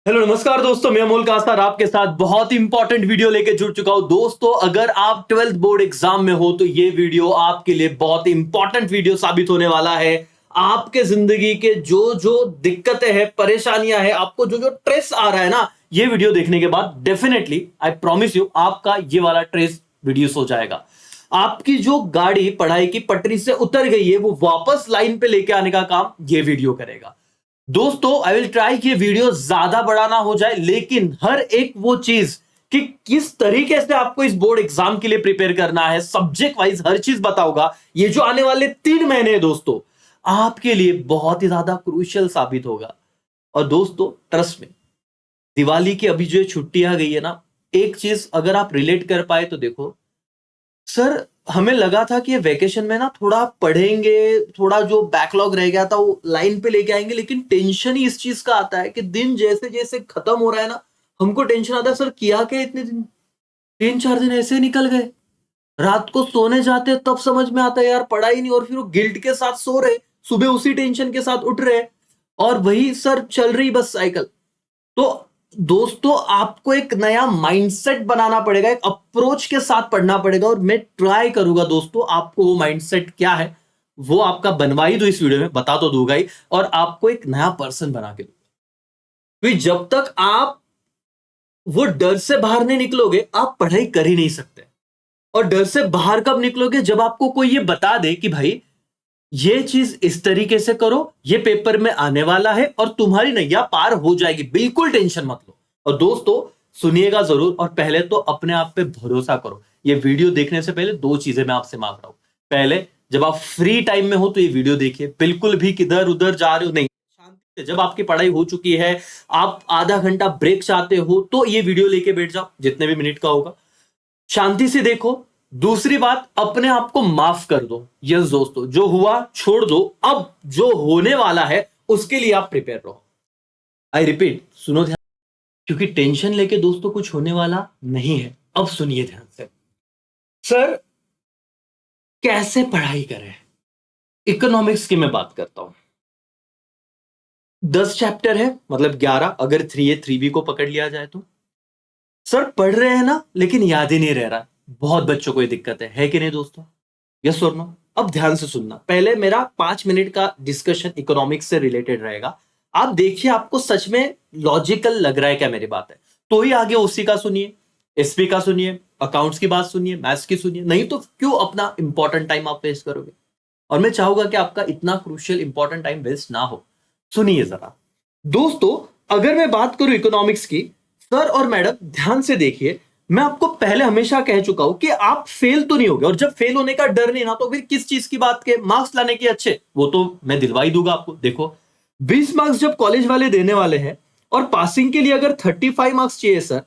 Hello नमस्कार दोस्तों, मैं अमोल कासर आपके साथ बहुत इंपॉर्टेंट वीडियो लेके जुड़ चुका हूं। दोस्तों, अगर आप 12th बोर्ड एग्जाम में हो तो ये वीडियो आपके लिए बहुत इंपॉर्टेंट वीडियो साबित होने वाला है। आपके जिंदगी के जो जो दिक्कतें हैं, परेशानियां हैं, आपको जो जो स्ट्रेस आ रहा है ना, ये वीडियो देखने के बाद डेफिनेटली आई प्रॉमिस यू आपका ये वाला स्ट्रेस रिड्यूस हो जाएगा। आपकी जो गाड़ी पढ़ाई की पटरी से उतर गई है वो वापस लाइन पे लेके आने का काम ये वीडियो करेगा। दोस्तों, आई विल ट्राई कि वीडियो ज्यादा बड़ा ना हो जाए, लेकिन हर एक वो चीज कि किस तरीके से आपको इस बोर्ड एग्जाम के लिए प्रिपेयर करना है, सब्जेक्ट वाइज हर चीज बताऊंगा। ये जो आने वाले 3 महीने हैं दोस्तों, आपके लिए बहुत ही ज्यादा क्रूशियल साबित होगा। और दोस्तों, ट्रस्ट में, दिवाली की अभी जो छुट्टियां गई है ना, एक चीज अगर आप रिलेट कर पाए तो देखो सर, हमें लगा था कि ये वेकेशन में ना थोड़ा पढ़ेंगे, थोड़ा जो बैकलॉग रह गया था वो लाइन पे लेके आएंगे, लेकिन टेंशन ही इस चीज का आता है कि दिन जैसे जैसे खत्म हो रहा है ना, हमको टेंशन आता है, सर किया क्या इतने दिन, 3-4 दिन ऐसे निकल गए। रात को सोने जाते हैं तब समझ में आता है यार पढ़ा ही नहीं, और फिर वो गिल्ट के साथ सो रहे, सुबह उसी टेंशन के साथ उठ रहे, और वही सर चल रही बस साइकिल। तो दोस्तों, आपको एक नया माइंडसेट बनाना पड़ेगा, एक अप्रोच के साथ पढ़ना पड़ेगा, और मैं ट्राई करूंगा दोस्तों आपको वो माइंडसेट क्या है वो आपका बनवा ही दो, इस वीडियो में बता तो दूंगा ही, और आपको एक नया पर्सन बना के दूंगा। क्योंकि जब तक आप वो डर से बाहर नहीं निकलोगे, आप पढ़ाई कर ही नहीं सकते। और डर से बाहर कब निकलोगे? जब आपको कोई ये बता दे कि भाई ये चीज इस तरीके से करो, ये पेपर में आने वाला है और तुम्हारी नैया पार हो जाएगी, बिल्कुल टेंशन मत लो। और दोस्तों, सुनिएगा जरूर, और पहले तो अपने आप पे भरोसा करो। ये वीडियो देखने से पहले 2 चीजें मैं आपसे मांग रहा हूं। पहले, जब आप फ्री टाइम में हो तो ये वीडियो देखिए, बिल्कुल भी किधर उधर जा रहे हो नहीं, शांति से। जब आपकी पढ़ाई हो चुकी है, आप आधा घंटा ब्रेक चाहते हो तो ये वीडियो लेके बैठ जाओ, जितने भी मिनट का होगा, शांति से देखो। दूसरी बात, अपने आप को माफ कर दो। यस दोस्तों, जो हुआ छोड़ दो, अब जो होने वाला है उसके लिए आप प्रिपेयर रहो। आई रिपीट, सुनो ध्यान, क्योंकि टेंशन लेके दोस्तों कुछ होने वाला नहीं है। अब सुनिए ध्यान से। सर, कैसे पढ़ाई करें? इकोनॉमिक्स की मैं बात करता हूं। 10 चैप्टर है, मतलब 11, अगर 3A 3B को पकड़ लिया जाए तो। सर, पढ़ रहे हैं ना, लेकिन याद ही नहीं रह रहा। बहुत बच्चों को ये दिक्कत है कि नहीं दोस्तों? यस और नो? अब ध्यान से सुनना, पहले मेरा 5 मिनट का डिस्कशन इकोनॉमिक्स से रिलेटेड रहेगा। आप देखिए, आपको सच में लॉजिकल लग रहा है क्या मेरी बात है, तो ही आगे ओसी का सुनिए, एसपी का सुनिए, अकाउंट्स की बात सुनिए, मैथ्स की सुनिए, नहीं तो क्यों अपना इंपॉर्टेंट टाइम आप वेस्ट करोगे? और मैं चाहूंगा कि आपका इतना क्रूशियल इंपॉर्टेंट टाइम वेस्ट ना हो। सुनिए जरा दोस्तों, अगर मैं बात करूं इकोनॉमिक्स की, सर और मैडम ध्यान से देखिए, मैं आपको पहले हमेशा कह चुका हूं कि आप फेल तो नहीं होगे, और जब फेल होने का डर नहीं ना, तो फिर किस चीज की बात के मार्क्स लाने के अच्छे, वो तो मैं दिलवा ही दूंगा आपको। देखो, 20 मार्क्स जब कॉलेज वाले देने वाले हैं, और पासिंग के लिए अगर 35 मार्क्स चाहिए सर,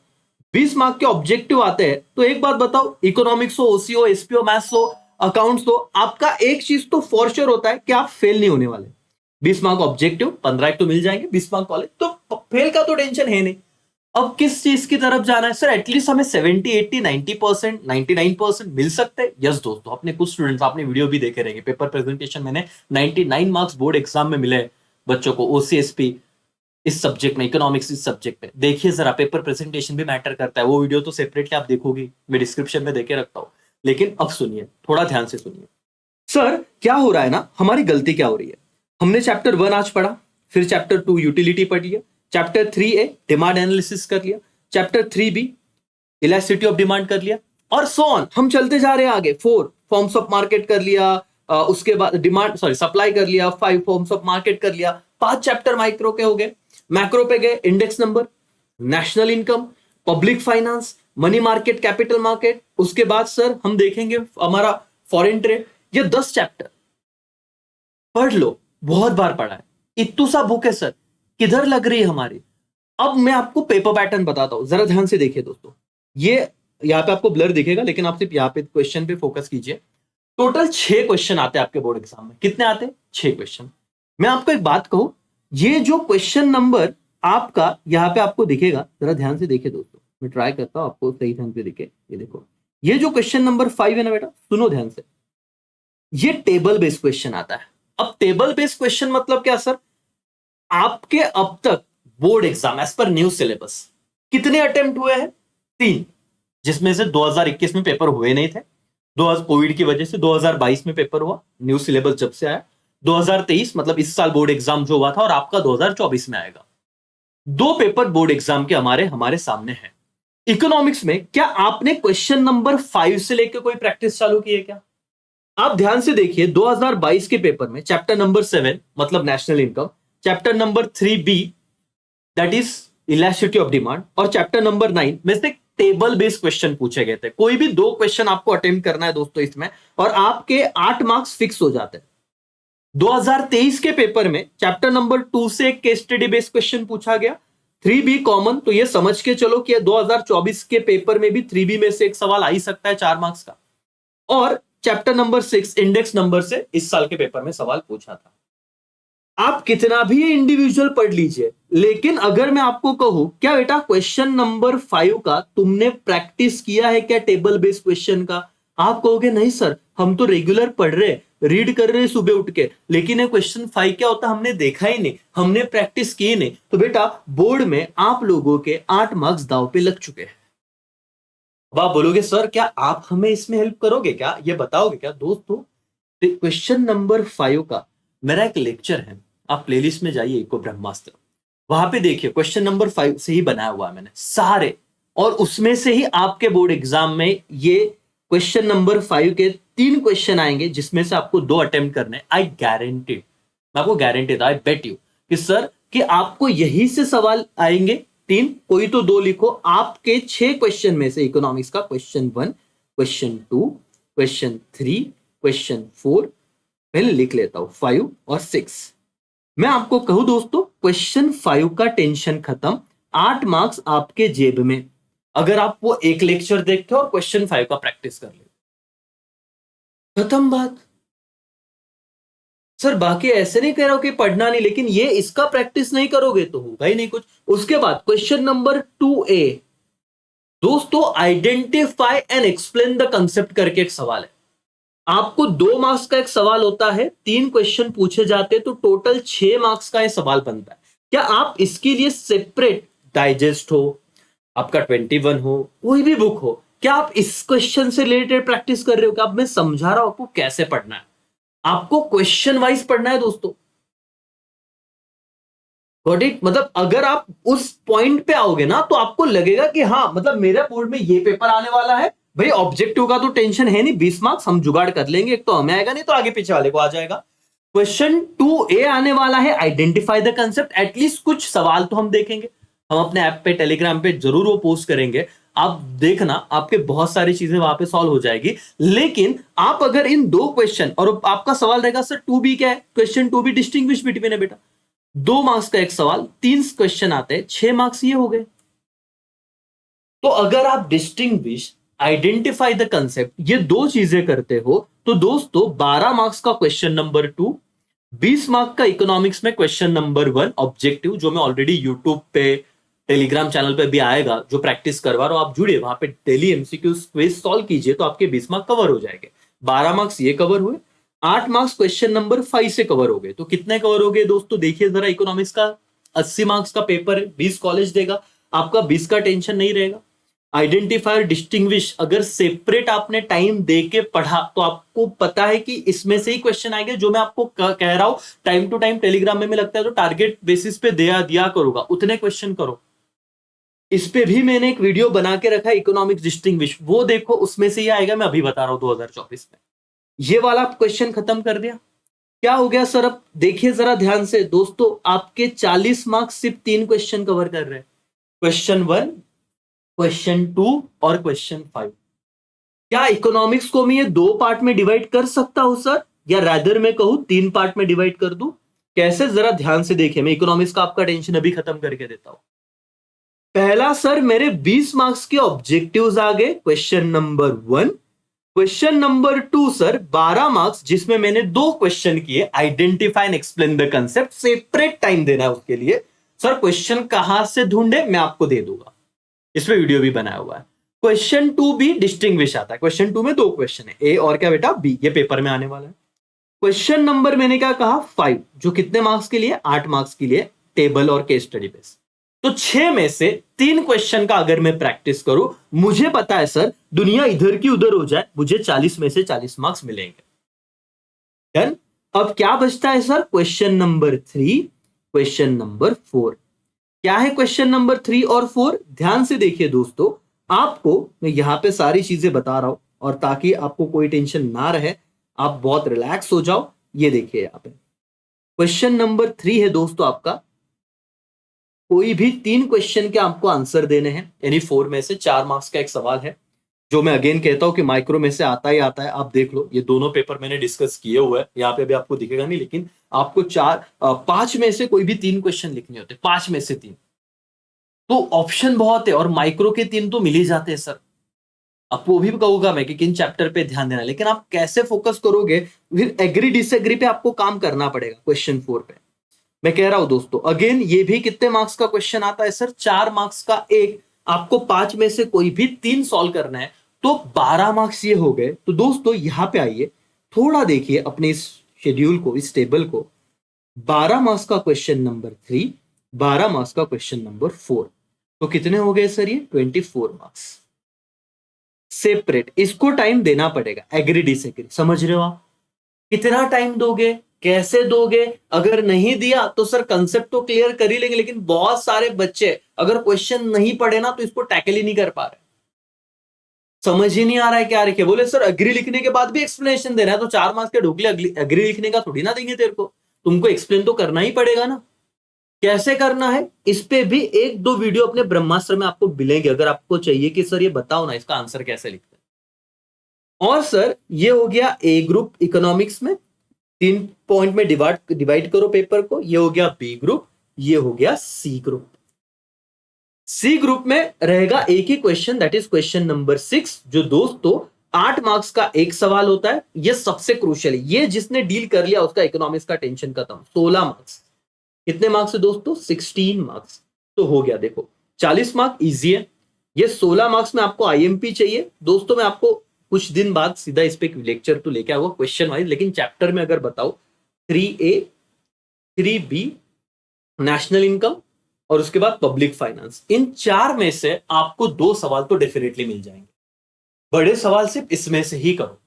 20 मार्क के ऑब्जेक्टिव आते हैं, तो एक बात बताओ, इकोनॉमिक्स हो, ओसी हो, एसपी हो, मैथ्स हो, अकाउंट्स हो, आपका एक चीज तो फॉर श्योर होता है कि आप फेल नहीं होने वाले। 20 मार्क ऑब्जेक्टिव, 15 तो मिल जाएंगे, 20 मार्क कॉलेज, तो फेल का तो टेंशन है नहीं। अब किस चीज की तरफ जाना है सर? एटलीस्ट हमें 70, 80, 90%, 99% मिल सकते हैं। यस दोस्तों, अपने कुछ स्टूडेंट्स, आपने वीडियो भी देखे रहेंगे, पेपर प्रेजेंटेशन मैंने 99 मार्क्स बोर्ड एग्जाम में मिले बच्चों को, ओसीएसपी इस सब्जेक्ट में, इकोनॉमिक्स इस सब्जेक्ट में। देखिए जरा, पेपर प्रेजेंटेशन भी मैटर करता है, वो वीडियो तो सेपरेटली आप देखोगे, मैं डिस्क्रिप्शन में देके रखता हूं। लेकिन अब सुनिए, थोड़ा ध्यान से सुनिए। सर, क्या हो रहा है ना, हमारी गलती क्या हो रही है? हमने चैप्टर 1 आज पढ़ा, फिर चैप्टर 2 यूटिलिटी पढ़ लिया, चैप्टर 3A डिमांड एनालिसिस कर लिया, chapter 3B elasticity of demand कर लिया, और सो ऑन हम चलते जा रहे हैं आगे। 4 फॉर्म्स ऑफ मार्केट कर लिया, उसके बाद डिमांड सॉरी सप्लाई कर लिया, 5 फॉर्म्स ऑफ मार्केट कर लिया, 5 चैप्टर माइक्रो के हो गए। मैक्रो पे गए, index number, national income, public finance, money market, capital market. उसके बाद सर हम देखेंगे हमारा फॉरेन ट्रेड। ये 10 चैप्टर पढ़ लो, बहुत बार पढ़ा है, इतू सा बुक है सर, किधर लग रही है हमारी? अब मैं आपको पेपर पैटर्न बताता हूं, जरा ध्यान से देखिए दोस्तों। ये यहाँ पे आपको ब्लर दिखेगा, लेकिन आप सिर्फ यहाँ पे क्वेश्चन पे फोकस कीजिए। टोटल 6 क्वेश्चन आते हैं आपके बोर्ड एग्जाम में। कितने आते हैं? 6 क्वेश्चन। मैं आपको एक बात कहूं, ये जो क्वेश्चन नंबर आपका यहाँ पे आपको दिखेगा, जरा ध्यान से देखिए दोस्तों, मैं ट्राई करता हूं आपको सही ढंग से दिखे। ये देखो, ये जो क्वेश्चन नंबर 5 है ना बेटा, सुनो ध्यान से, ये टेबल बेस्ड क्वेश्चन आता है। अब टेबल बेस्ड क्वेश्चन मतलब क्या सर? आपके अब तक board exam as per new syllabus कितने अटेम्प्ट हुए हैं? 3, जिसमें से 2021 में पेपर हुए नहीं थे, कोविड की वजह से 2022 में पेपर हुआ, न्यू सिलेबस जब से आया, 2023 मतलब इस साल बोर्ड एग्जाम जो हुआ था, और आपका 2024 में आएगा। 2 पेपर बोर्ड एग्जाम के हमारे सामने हैं। इकोनॉमिक्स में क्या आपने क्वेश्चन नंबर 5 से लेकर कोई प्रैक्टिस चालू की है क्या? आप ध्यान से देखिए, 2022 के पेपर में चैप्टर नंबर 7 मतलब national income, chapter number 3B that is elasticity of demand, और चैप्टर नंबर 9 में से टेबल बेस्ड क्वेश्चन पूछे गए थे। कोई भी 2 क्वेश्चन आपको अटेम्प्ट करना है दोस्तों इसमें, और आपके 8 मार्क्स फिक्स हो जाते हैं। 2023 के पेपर में चैप्टर नंबर 2 से एक केस स्टडी बेस्ड क्वेश्चन पूछा गया, 3B कॉमन, तो ये समझ के चलो कि 2024 के पेपर में भी 3B में से एक सवाल आ ही सकता है 4 मार्क्स का। और चैप्टर नंबर 6 इंडेक्स नंबर से इस साल के पेपर में सवाल पूछा था। आप कितना भी इंडिविजुअल पढ़ लीजिए, लेकिन अगर मैं आपको कहूं क्या बेटा क्वेश्चन नंबर 5 का तुमने प्रैक्टिस किया है क्या टेबल बेस्ड क्वेश्चन का, आप कहोगे नहीं सर हम तो रेगुलर पढ़ रहे, रीड कर रहे सुबह उठ के, लेकिन ये क्वेश्चन 5 क्या होता हमने देखा ही नहीं, हमने प्रैक्टिस की नहीं। तो बेटा बोर्ड में आप लोगों के 8 मार्क्स दाव पे लग चुके हैं। अब आप बोलोगे सर क्या आप हमें इसमें हेल्प करोगे क्या, ये बताओगे क्या? दोस्तों क्वेश्चन नंबर 5 का मेरा एक लेक्चर है, आप प्लेलिस्ट में जाइए इको ब्रह्मास्त्र, वहां पे देखिए क्वेश्चन नंबर 5 से ही बनाया हुआ है मैंने सारे, और उसमें से ही आपके बोर्ड एग्जाम में ये क्वेश्चन नंबर 5 के 3 क्वेश्चन आएंगे, जिसमें से आपको 2 अटेम्प्ट करने। आई गारंटीड, मैं आपको गारंटी था, आई बेट यू कि सर कि आपको यही से सवाल आएंगे 3, कोई तो 2 लिखो। आपके 6 क्वेश्चन में से इकोनॉमिक्स का क्वेश्चन 1, क्वेश्चन 2, क्वेश्चन 3, क्वेश्चन 4, पहले लिख लेता हूं 5 और 6। मैं आपको कहूं दोस्तों क्वेश्चन 5 का टेंशन खत्म, 8 मार्क्स आपके जेब में, अगर आप वो एक लेक्चर देखते हो और क्वेश्चन 5 का प्रैक्टिस कर ले, खत्म बात। सर बाकी ऐसे नहीं कह रहा हूं कि पढ़ना नहीं, लेकिन ये इसका प्रैक्टिस नहीं करोगे तो होगा ही नहीं कुछ। उसके बाद क्वेश्चन नंबर 2A दोस्तों, identify and explain the concept करके एक सवाल है। आपको 2 मार्क्स का एक सवाल होता है, 3 क्वेश्चन पूछे जाते हैं, तो टोटल 6 मार्क्स का ये सवाल बनता है। क्या आप इसके लिए सेपरेट डाइजेस्ट हो, आपका 21 हो, कोई भी बुक हो, क्या आप इस क्वेश्चन से रिलेटेड प्रैक्टिस कर रहे हो? क्या अब मैं समझा रहा हूं आपको कैसे पढ़ना है, आपको क्वेश्चन वाइज पढ़ना है दोस्तों। Got it? मतलब अगर आप उस पॉइंट पे आओगे ना तो आपको लगेगा कि हाँ मतलब मेरे बोर्ड में ये पेपर आने वाला है भाई, ऑब्जेक्टिव का तो टेंशन है नहीं, 20 मार्क्स हम जुगाड़ कर लेंगे, एक तो हमें आएगा नहीं तो आगे पीछे वाले को आ जाएगा। क्वेश्चन 2A आने वाला है, आइडेंटिफाई द कंसेप्ट, एटलीस्ट कुछ सवाल तो हम देखेंगे, हम अपने ऐप पे टेलीग्राम पे जरूर वो पोस्ट करेंगे, आप देखना आपके बहुत सारी चीजें वहां पे सॉल्व हो जाएगी। लेकिन आप अगर इन 2 क्वेश्चन, और आपका सवाल रहेगा सर 2B क्या है, क्वेश्चन 2B डिस्टिंग्विश बिटवीन है बेटा, 2 मार्क्स का एक सवाल, 3 क्वेश्चन आते हैं, 6 मार्क्स ये हो गए। तो अगर आप डिस्टिंग्विश, आइडेंटिफाई द कंसेप्ट, ये 2 चीजें करते हो तो दोस्तों 12 मार्क्स का क्वेश्चन नंबर 2, 20 मार्क का इकोनॉमिक्स में क्वेश्चन नंबर 1 ऑब्जेक्टिव, जो मैं ऑलरेडी यूट्यूब पे टेलीग्राम चैनल पे भी आएगा, जो प्रैक्टिस करवा रहा हूं, आप जुड़िए वहां पे, डेली एमसीक्यू क्विज सॉल्व कीजिए तो आपके 20 मार्क कवर हो जाएंगे। 12 मार्क्स ये कवर हुए, 8 मार्क्स क्वेश्चन नंबर 5 से कवर हो गए, तो कितने कवर हो गए दोस्तों? देखिए जरा, इकोनॉमिक्स का 80 मार्क्स का पेपर है, 20 कॉलेज देगा, आपका 20 का टेंशन नहीं रहेगा। आइडेंटिफायर डिस्टिंग्विश अगर सेपरेट आपने टाइम दे के पढ़ा तो आपको पता है कि इसमें से ही क्वेश्चन आएंगे, जो मैं आपको कह रहा हूं टाइम टू टाइम टेलीग्राम में लगता है तो टारगेट बेसिस पे दिया करूंगा, उतने क्वेश्चन करो। इस पे भी मैंने एक वीडियो बना के रखा है इकोनॉमिक्स डिस्टिंग्विश, वो देखो, उसमें से ही आएगा, मैं अभी बता रहा हूं 2024 में। ये वाला क्वेश्चन खत्म कर दिया, क्या हो गया सर? अब देखिए जरा ध्यान से दोस्तों, आपके 40 मार्क्स सिर्फ 3 क्वेश्चन कवर कर रहे हैं, क्वेश्चन 1, क्वेश्चन 2 और क्वेश्चन 5। क्या इकोनॉमिक्स को मैं ये 2 पार्ट में डिवाइड कर सकता हूं सर, या रादर मैं कहूं 3 पार्ट में डिवाइड कर दूं? कैसे, जरा ध्यान से देखिए, मैं इकोनॉमिक्स का आपका टेंशन अभी खत्म करके देता हूं। पहला सर, मेरे 20 मार्क्स के ऑब्जेक्टिव्स आ गए, question number 1, question number 2 sir 12 marks, जिसमें मैंने 2 क्वेश्चन किए, identify and explain the concept, separate time देना है उसके लिए। सर क्वेश्चन कहां से ढूंढे, मैं आपको दे दूंगा, इसमें वीडियो भी बनाया हुआ है। क्वेश्चन 2B डिस्टिंग्विश आता है, क्वेश्चन 2 में 2 क्वेश्चन है, ए और क्या बेटा बी, ये पेपर में आने वाला है। क्वेश्चन नंबर मैंने क्या कहा 5, जो कितने मार्क्स के लिए, 8 मार्क्स के लिए, टेबल और केस स्टडी बेस। तो 6 में से 3 क्वेश्चन का अगर मैं प्रैक्टिस करूं, मुझे पता है सर दुनिया इधर की उधर हो जाए, मुझे 40 में से 40 मार्क्स मिलेंगे। डन। अब क्या बचता है sir? Question number 3, question number 4। क्या है क्वेश्चन नंबर 3 और 4? ध्यान से देखिए दोस्तों, आपको मैं यहां पे सारी चीजें बता रहा हूं और ताकि आपको कोई टेंशन ना रहे, आप बहुत रिलैक्स हो जाओ। ये देखिए यहां पे क्वेश्चन नंबर 3 है दोस्तों आपका, कोई भी 3 क्वेश्चन के आपको आंसर देने हैं, यानी 4 में से 4 मार्क्स का एक सवाल है, जो मैं अगेन कहता हूं कि माइक्रो में से आता ही आता है। आप देख लो, ये दोनों पेपर मैंने डिस्कस किए हुए हैं, यहाँ पे भी आपको दिखेगा नहीं, लेकिन आपको 5 में से कोई भी 3 क्वेश्चन लिखने होते, 5 में से 3। तो ऑप्शन बहुत है और माइक्रो के 3 तो मिल ही जाते हैं सर। आपको वो भी कहूंगा मैं कि किन चैप्टर पे ध्यान देना, लेकिन आप कैसे फोकस करोगे, फिर एग्री डिसएग्री पे आपको काम करना पड़ेगा क्वेश्चन 4 पे। मैं कह रहा हूं दोस्तों, अगेन ये भी कितने मार्क्स का क्वेश्चन आता है सर? 4 मार्क्स का एक। आपको 5 में से कोई भी 3 सॉल्व करना है, तो 12 मार्क्स ये हो गए। तो दोस्तों यहां पे आइए, थोड़ा देखिए अपने इस शेड्यूल को, इस टेबल को। 12 मार्क्स का क्वेश्चन नंबर 3, 12 मार्क्स का क्वेश्चन नंबर 4, तो कितने हो गए सर? ये 24 मार्क्स सेपरेट। इसको टाइम देना पड़ेगा, एग्री डिसएग्री। समझ रहे हो आप? कितना टाइम दोगे, कैसे दोगे? अगर नहीं दिया तो सर कंसेप्ट तो क्लियर कर ही लेंगे, लेकिन बहुत सारे बच्चे अगर क्वेश्चन नहीं पढ़े ना, तो इसको टैकल ही नहीं कर पा रहे। समझ ही नहीं आ रहा है क्या लिखे। बोले सर अग्री लिखने के बाद भी एक्सप्लेनेशन देना है, तो 4 मार्क्स के ढोकले अग्री लिखने का थोड़ी ना देंगे तेरे को, तुमको एक्सप्लेन तो करना ही पड़ेगा ना। कैसे करना है, इस पे भी 1-2 वीडियो अपने ब्रह्मास्त्र में आपको मिलेंगे, अगर आपको चाहिए कि सर ये बताओ ना इसका आंसर कैसे लिखते हैं। और सर ये हो गया ए ग्रुप इकोनॉमिक्स में, 3 पॉइंट में डिवाइड करो पेपर को। ये हो गया बी ग्रुप, ये हो गया सी ग्रुप। सी ग्रुप में रहेगा एक ही question, that is question number 6, जो दोस्तों 8 मार्क्स का एक सवाल होता है। ये सबसे क्रूशियल है, ये जिसने डील कर लिया उसका इकोनॉमिक्स का टेंशन खत्म। 16 मार्क्स। कितने मार्क्स है दोस्तों? 16 मार्क्स। तो हो गया, देखो 40 मार्क इजी है। ये 16 मार्क्स में आपको आईएमपी चाहिए दोस्तों। मैं आपको कुछ दिन बाद सीधा इस पे लेक्चर तो लेके आऊंगा क्वेश्चन वाइज, लेकिन चैप्टर में अगर बताओ 3A, 3B, नेशनल इनकम और उसके बाद पब्लिक फाइनेंस, इन 4 में से आपको 2 सवाल तो डेफिनेटली मिल जाएंगे। बड़े सवाल सिर्फ इसमें से ही करो।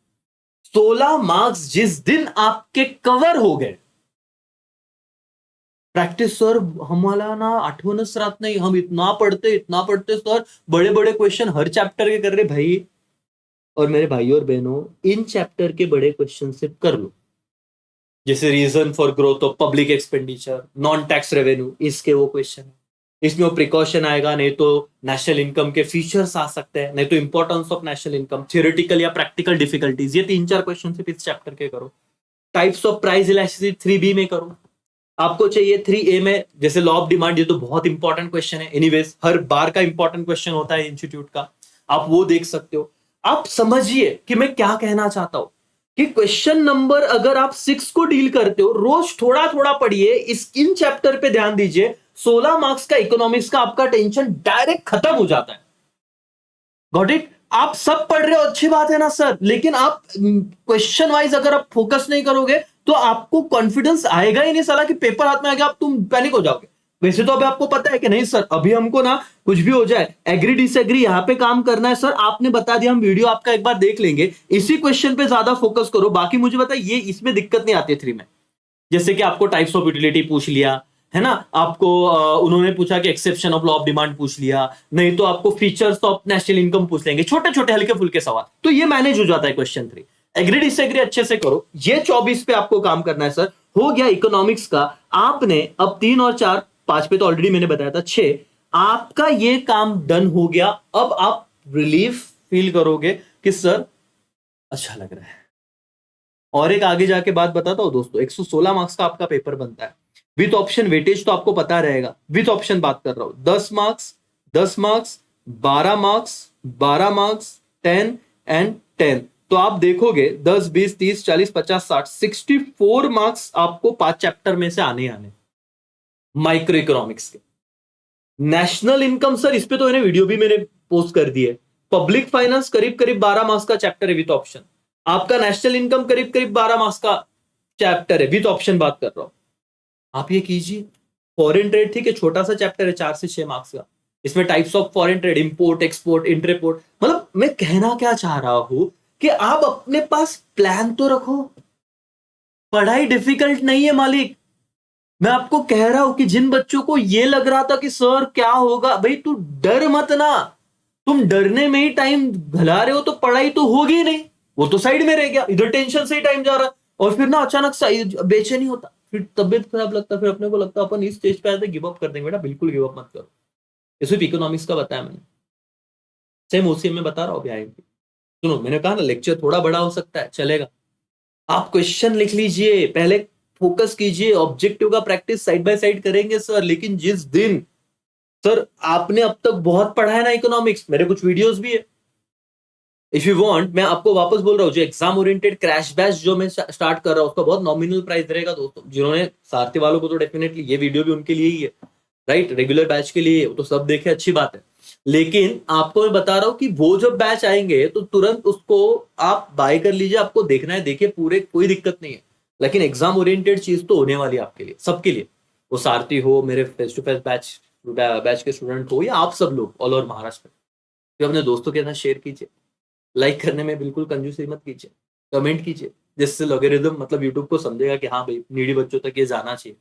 16 मार्क्स जिस दिन आपके कवर हो गए, प्रैक्टिस सर हमारा ना आठवणच रात नहीं, हम इतना पढ़ते सर, बड़े बड़े क्वेश्चन हर चैप्टर के कर रहे भाई। और मेरे भाइयों और बहनों, इन चैप्टर के बड़े क्वेश्चन सिर्फ कर लो, जैसे reason for growth of public expenditure, non tax revenue, इसके वो क्वेश्चन है। इसमें वो प्रिकॉशन आएगा, नहीं तो नेशनल इनकम के फीचर्स आ सकते हैं, नहीं तो importance of national income, theoretical या प्रैक्टिकल डिफिकल्टीज। ये 3-4 क्वेश्चन सिर्फ इस चैप्टर के करो। Types of price elasticity 3B में करो। आपको चाहिए 3A में, जैसे लॉ ऑफ डिमांड, ये तो बहुत इंपॉर्टेंट क्वेश्चन है, एनीवेज हर बार का इंपॉर्टेंट क्वेश्चन होता है इंस्टीट्यूट का, आप वो देख सकते हो। आप समझिए कि मैं क्या कहना चाहता हूं, कि क्वेश्चन नंबर अगर आप 6 को डील करते हो, रोज थोड़ा थोड़ा पढ़िए, इस इन चैप्टर पे ध्यान दीजिए, 16 मार्क्स का इकोनॉमिक्स का आपका टेंशन डायरेक्ट खत्म हो जाता है। Got it? आप सब पढ़ रहे हो, अच्छी बात है ना सर, लेकिन आप क्वेश्चन वाइज अगर आप फोकस नहीं करोगे, तो आपको कॉन्फिडेंस आएगा ही नहीं साला, कि पेपर हाथ में आ गया आप तुम पैनिक हो जाओगे। वैसे तो अभी आपको पता है कि नहीं सर, अभी हमको ना कुछ भी हो जाए, एग्री डिसएग्री यहां पे काम करना है सर। आपने बता दिया, हम वीडियो आपका एक बार देख लेंगे, इसी क्वेश्चन पे ज्यादा फोकस करो। बाकी मुझे पता है ये इसमें दिक्कत नहीं आती 3 में, जैसे कि आपको टाइप्स ऑफ यूटिलिटी पूछ लिया है ना, आपको उन्होंने पूछा कि exception of law of demand पूछ लिया, नहीं तो आपको फीचर्स ऑफ नेशनल इनकम पूछ लेंगे, छोटे छोटे हल्के फुल्के सवाल, तो ये मैनेज हो जाता है क्वेश्चन 3। एग्री डिसएग्री अच्छे से करो। ये 24 पे आपको काम करना है सर। हो गया इकोनॉमिक्स का। आपने अब 3 और 4, 5 पे तो ऑलरेडी मैंने बताया था, 6 आपका ये काम डन हो गया। अब आप रिलीफ फील करोगे कि सर अच्छा लग रहा है। और एक आगे जाके बात बताता हूं दोस्तों, 116 मार्क्स का आपका पेपर बनता है विथ ऑप्शन वेटेज, तो आपको पता रहेगा। विथ ऑप्शन बात कर रहा हूं, 10 marks, 10 marks, 12 marks, 12 marks, 10 and 10। तो आप देखोगे 10, 20, 30, 40, 50, 60, 64 मार्क्स आपको 5 चैप्टर में से आने आने माइक्रो इकोनॉमिक्स के। नेशनल इनकम सर, इस पे तो वीडियो भी मैंने पोस्ट कर दी है। पब्लिक फाइनेंस करीब करीब 12 मार्क्स का चैप्टर है विथ ऑप्शन। आपका नेशनल इनकम करीब करीब 12 मार्क्स का चैप्टर है विथ ऑप्शन, बात कर रहा हूं। आप ये कीजिए, फॉरेन ट्रेड ठीक है, छोटा सा चैप्टर है 4 से 6 मार्क्स का। इसमें types of foreign trade, import export entrepot, मतलब मैं कहना क्या चाह रहा हूं कि आप अपने पास प्लान तो रखो। पढ़ाई डिफिकल्ट नहीं है मालिक। मैं आपको कह रहा हूं कि जिन बच्चों को ये लग रहा था कि सर क्या होगा, भाई तू डर मत ना। तुम डरने में ही टाइम भला रहे हो तो पढ़ाई तो होगी ही नहीं, वो तो साइड में रह गया, इधर टेंशन से ही टाइम जा रहा है। और फिर ना अचानक बेचैनी होता, फिर तबियत खराब लगता, फिर अपने को लगता अपन इस स्टेज पे आए थे गिव अप कर देंगे। बेटा बिल्कुल गिव अप मत करो। ये सिर्फ इकोनॉमिक्स का बताया मैंने, सेम ओसीएम में बता रहा हूँ अभी। सुनो, मैंने कहा ना लेक्चर थोड़ा बड़ा हो सकता है, चलेगा। आप क्वेश्चन लिख लीजिए पहले, फोकस कीजिए, ऑब्जेक्टिव का प्रैक्टिस साइड बाय साइड करेंगे सर। लेकिन जिस दिन सर आपने अब तक बहुत पढ़ा है ना इकोनॉमिक्स, मेरे कुछ वीडियोस भी है, इफ यू वांट मैं आपको वापस बोल रहा हूँ, जो एग्जाम ओरिएंटेड क्रैश बैच जो मैं स्टार्ट कर रहा हूँ उसका बहुत नॉमिनल प्राइस रहेगा दोस्तों। जिन्होंने सारथी वालों को तो डेफिनेटली ये वीडियो भी उनके लिए ही है, राइट, रेगुलर बैच के लिए वो तो सब देखे, अच्छी बात है। लेकिन आपको मैं बता रहा हूँ कि वो जब बैच आएंगे तो तुरंत उसको आप बाय कर लीजिए, आपको देखना है देखिए पूरे, कोई दिक्कत नहीं है। लेकिन एग्जाम ओरिएंटेड चीज तो होने वाली है आपके लिए, सबके लिए। वो सारथी हो, मेरे फेस टू फेस बैच के स्टूडेंट हो, या आप सब लोग ऑल ओवर महाराष्ट्र में, तो अपने दोस्तों के साथ शेयर कीजिए। लाइक करने में बिल्कुल कंजूसी मत कीजिए, कमेंट कीजिए, जिससे लॉगरिदम मतलब यूट्यूब को समझेगा कि हाँ भाई नीडी बच्चों तक ये जाना चाहिए।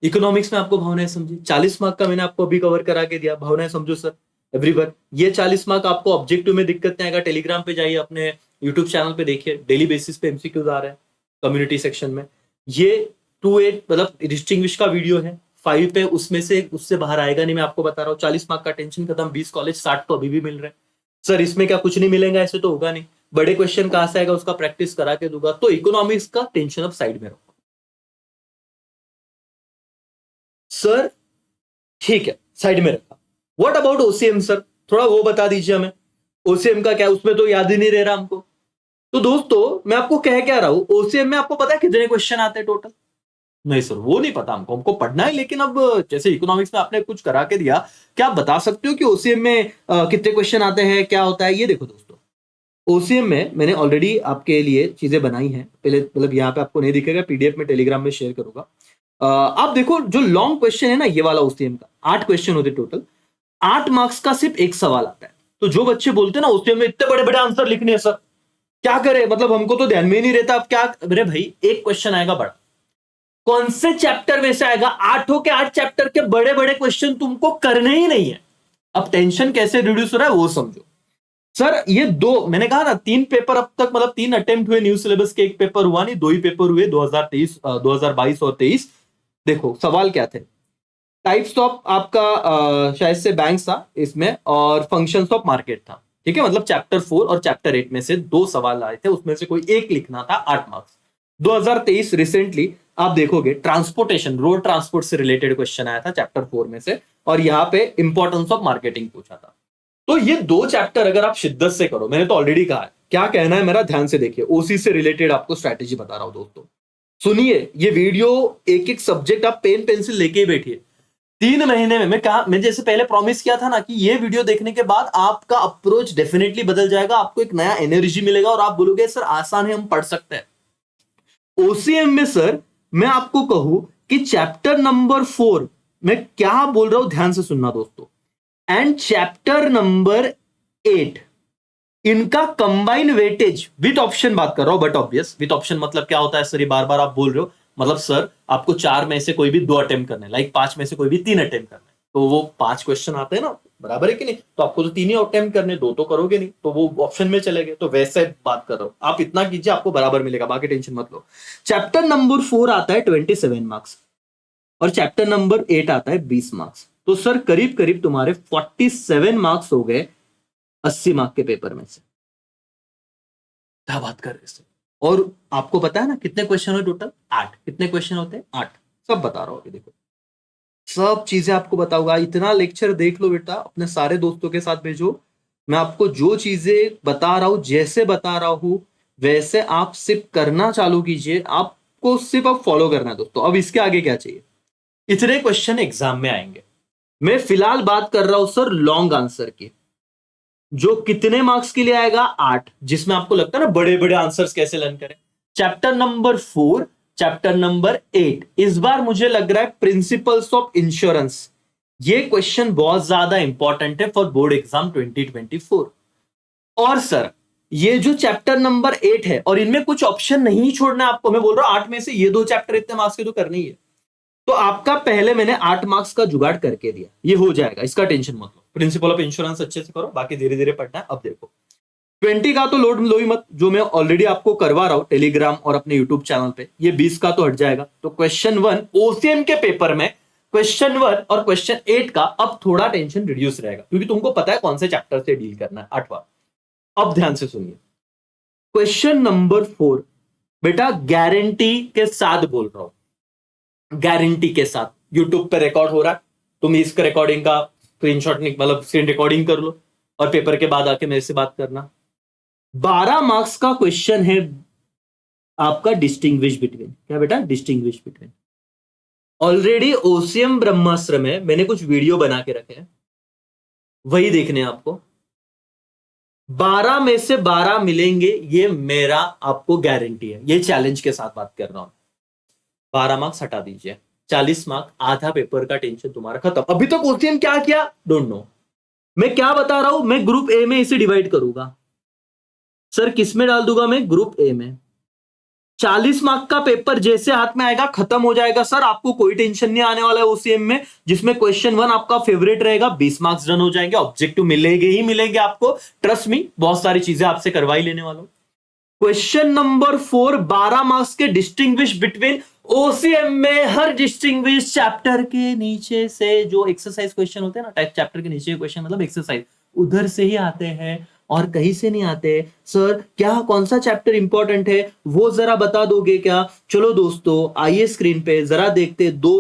इकोनॉमिक्स में आपको भावनाएं समझी, 40 मार्क का मैंने आपको अभी कवर करा के दिया, भावनाएं समझो सर एवरीवन। ये 40 मार्क आपको ऑब्जेक्टिव में दिक्कत नहीं आएगा। टेलीग्राम पे जाइए, अपने यूट्यूब चैनल पे देखिए, डेली बेसिस पे एमसीक्यूज आ रहे हैं कम्युनिटी सेक्शन में। ये 2-8 मतलब डिस्टिंग्विश का वीडियो है, 5 पे उसमें से उससे बाहर आएगा नहीं, मैं आपको बता रहा हूँ। 40 मार्क का टेंशन खत्म, 20 कॉलेज 60 तो अभी भी मिल रहे हैं। सर इसमें क्या कुछ नहीं मिलेगा, ऐसे तो होगा नहीं। बड़े क्वेश्चन कहां से आएगा उसका प्रैक्टिस करा के दूंगा। तो इकोनॉमिक्स का टेंशन अब साइड में रखो सर, ठीक है साइड में रखा। व्हाट अबाउट ओसीएम सर, थोड़ा वो बता दीजिए हमें। ओसीएम का क्या, उसमें तो याद ही नहीं रह रहा हमको। तो दोस्तों मैं आपको कह क्या रहा हूं, ओसीएम में आपको पता है कितने क्वेश्चन आते हैं टोटल? नहीं सर वो नहीं पता हमको, हमको पढ़ना है। लेकिन अब जैसे इकोनॉमिक्स में आपने कुछ करा के दिया, क्या आप बता सकते हो कि ओसीएम में कितने क्वेश्चन आते हैं, क्या होता है? ये देखो दोस्तों, ओसीएम में मैंने ऑलरेडी आपके लिए चीजें बनाई हैं पहले, मतलब यहाँ पे आपको नहीं दिखेगा, पीडीएफ में टेलीग्राम में शेयर करूंगा। आप देखो जो लॉन्ग क्वेश्चन है ना, ये वाला ओसीएम का 8 क्वेश्चन होते टोटल, 8 मार्क्स का सिर्फ एक सवाल आता है। तो जो बच्चे बोलते हैं ना ओसीएम में इतने बड़े बड़े आंसर लिखने हैं सर, क्या करें, मतलब हमको तो ध्यान में ही नहीं रहता, अब क्या। अरे भाई एक क्वेश्चन आएगा बड़ा, कौन से चैप्टर में से आएगा? 8 के 8 चैप्टर के बड़े बड़े क्वेश्चन तुमको करने ही नहीं है। अब टेंशन कैसे रिड्यूस हो रहा है वो समझो सर। ये दो मैंने कहा ना, 3 पेपर अब तक, मतलब 3 अटेम्प्ट हुए न्यू सिलेबस के, एक पेपर हुआ नहीं, 2 ही पेपर हुए 2023 2022 और 23। देखो सवाल क्या थे, टाइप्स ऑफ आपका शायद से बैंक था इसमें, और फंक्शंस ऑफ मार्केट था, ठीक है। मतलब चैप्टर 4 और चैप्टर 8 में से 2 सवाल आए थे, उसमें से कोई एक लिखना था, 8 मार्क्स। 2023 रिसेंटली आप देखोगे ट्रांसपोर्टेशन, रोड ट्रांसपोर्ट से रिलेटेड क्वेश्चन आया था चैप्टर 4 में से, और यहाँ पे इंपॉर्टेंस ऑफ मार्केटिंग पूछा था। तो ये 2 चैप्टर अगर आप शिद्दत से करो, मैंने तो ऑलरेडी कहा है, क्या कहना है मेरा ध्यान से देखिए, ओसी से रिलेटेड आपको स्ट्रैटेजी बता रहा हूं दोस्तों। सुनिए ये वीडियो, एक एक सब्जेक्ट आप पेन पेंसिल लेके ही बैठिए। 3 महीने में मैं जैसे पहले प्रॉमिस किया था ना कि ये वीडियो देखने के बाद आपका अप्रोच डेफिनेटली बदल जाएगा, आपको एक नया एनर्जी मिलेगा और आप बोलोगे सर आसान है, हम पढ़ सकते हैं। ओसीएम में सर मैं आपको कहूं कि चैप्टर नंबर 4, मैं क्या बोल रहा हूं ध्यान से सुनना दोस्तों, एंड चैप्टर नंबर 8, इनका कंबाइन वेटेज विथ ऑप्शन बात कर रहा हूं, बट ऑब्वियस विथ ऑप्शन मतलब क्या होता है सर, ये बार बार आप बोल रहे हो, मतलब सर आपको 4 में से कोई भी 2 अटेम्प्ट करने, लाइक 5 में से कोई भी 3 अटेम्प्ट करने, तो वो 5 क्वेश्चन आते हैं ना, बराबर है कि नहीं? तो आपको तो 3 ही अटेम्प्ट करने, 2 तो करोगे नहीं, तो वो ऑप्शन में चले गए। तो वैसे बात कर रहा हूं, आप इतना कीजिए आपको बराबर मिलेगा, बाकी टेंशन मत लो। चैप्टर नंबर 4 आता है 27 मार्क्स, और चैप्टर नंबर 8 आता है 20 मार्क्स। तो सर करीब करीब तुम्हारे 47 मार्क्स हो गए 80 मार्क के पेपर में से। क्या बात कर रहे हैं? और आपको पता है ना कितने क्वेश्चन हो टोटल? 8। कितने क्वेश्चन होते हैं? 8। सब बता रहा हूं अभी देखो, सब चीजें आपको बताऊंगा। इतना लेक्चर देख लो बेटा, अपने सारे दोस्तों के साथ भेजो। मैं आपको जो चीजें बता रहा हूं, जैसे बता रहा हूं, वैसे आप सिर्फ करना चालू कीजिए। आपको सिर्फ अब फॉलो करना है दोस्तों। अब इसके आगे क्या चाहिए? इतने क्वेश्चन एग्जाम में आएंगे, मैं फिलहाल बात कर रहा हूं सर लॉन्ग आंसर की, जो कितने मार्क्स के लिए आएगा? 8, जिसमें आपको लगता है ना बड़े बड़े आंसर्स कैसे लर्न करें। Chapter number 4, chapter number 8। इस बार मुझे लग रहा है प्रिंसिपल्स ऑफ इंश्योरेंस, ये क्वेश्चन बहुत ज्यादा इंपॉर्टेंट है फॉर बोर्ड एग्जाम 2024। और सर ये जो चैप्टर नंबर 8 है, और इनमें कुछ ऑप्शन नहीं छोड़ना है आपको, मैं बोल रहा हूं 8 में से ये 2 चैप्टर इतने मार्क्स के तो करने ही है। तो आपका पहले मैंने 8 मार्क्स का जुगाड़ करके दिया, ये हो जाएगा, इसका टेंशन मत लो। प्रिंसिपल ऑफ इंश्योरेंस अच्छे से करो, बाकी धीरे धीरे पढ़ना है। अब देखो 20 का तो लोड लो ही मत, जो मैं ऑलरेडी आपको करवा रहा हूं टेलीग्राम और अपने यूट्यूब चैनल पे। ये 20 का तो हट जाएगा। तो क्वेश्चन 1 ओसीएम के पेपर में, क्वेश्चन 1 और क्वेश्चन 8 का अब थोड़ा टेंशन रिड्यूस रहेगा, क्योंकि तुमको पता है कौन से चैप्टर से डील करना है, 8वां। अब ध्यान से सुनिए, क्वेश्चन नंबर 4 बेटा गारंटी के साथ बोल रहा हूं, गारंटी के साथ। यूट्यूब पे रिकॉर्ड हो रहा है, तुम इस रिकॉर्डिंग का स्क्रीनशॉट मतलब स्क्रीन रिकॉर्डिंग कर लो, और पेपर के बाद आके मेरे से बात करना। 12 मार्क्स का क्वेश्चन है आपका, डिस्टिंग्विश बिटवीन। क्या बेटा? Distinguish between. ऑलरेडी ओसीएम ब्रह्मास्त्र में मैंने कुछ वीडियो बना के रखे हैं, वही देखने हैं आपको। 12 में से 12 मिलेंगे, ये मेरा आपको गारंटी है, ये चैलेंज के साथ बात कर रहा हूं। 12 मार्क्स हटा दीजिए, 40 मार्क, आधा पेपर का टेंशन तुम्हारा खत्म। अभी तक ओसीएम क्या किया डोंट नो, मैं क्या बता रहा हूं, मैं ग्रुप ए में इसे डिवाइड करूंगा। सर किस में डाल दूंगा मैं? ग्रुप ए में। 40 मार्क का पेपर जैसे हाथ में आएगा खत्म हो जाएगा सर, आपको कोई टेंशन नहीं आने वाला है ओसीएम में, जिसमें क्वेश्चन 1 आपका फेवरेट रहेगा, 20 मार्क्स डन हो जाएंगे, ऑब्जेक्टिव मिलेंगे ही मिलेंगे आपको, ट्रस्ट मी, बहुत सारी चीजें आपसे करवाई लेने वालों। क्वेश्चन नंबर 4 12 मार्क्स के, डिस्टिंग्विश बिटवीन। ओसीएम में हर डिस्टिंग्विश चैप्टर के नीचे से जो एक्सरसाइज क्वेश्चन होते हैं ना, टाइप चैप्टर के नीचे क्वेश्चन मतलब एक्सरसाइज, उधर से ही आते हैं और कहीं से नहीं आते। सर क्या कौन सा चैप्टर इंपॉर्टेंट है वो जरा बता दोगे क्या? चलो दोस्तों आइए स्क्रीन पे जरा देखते 2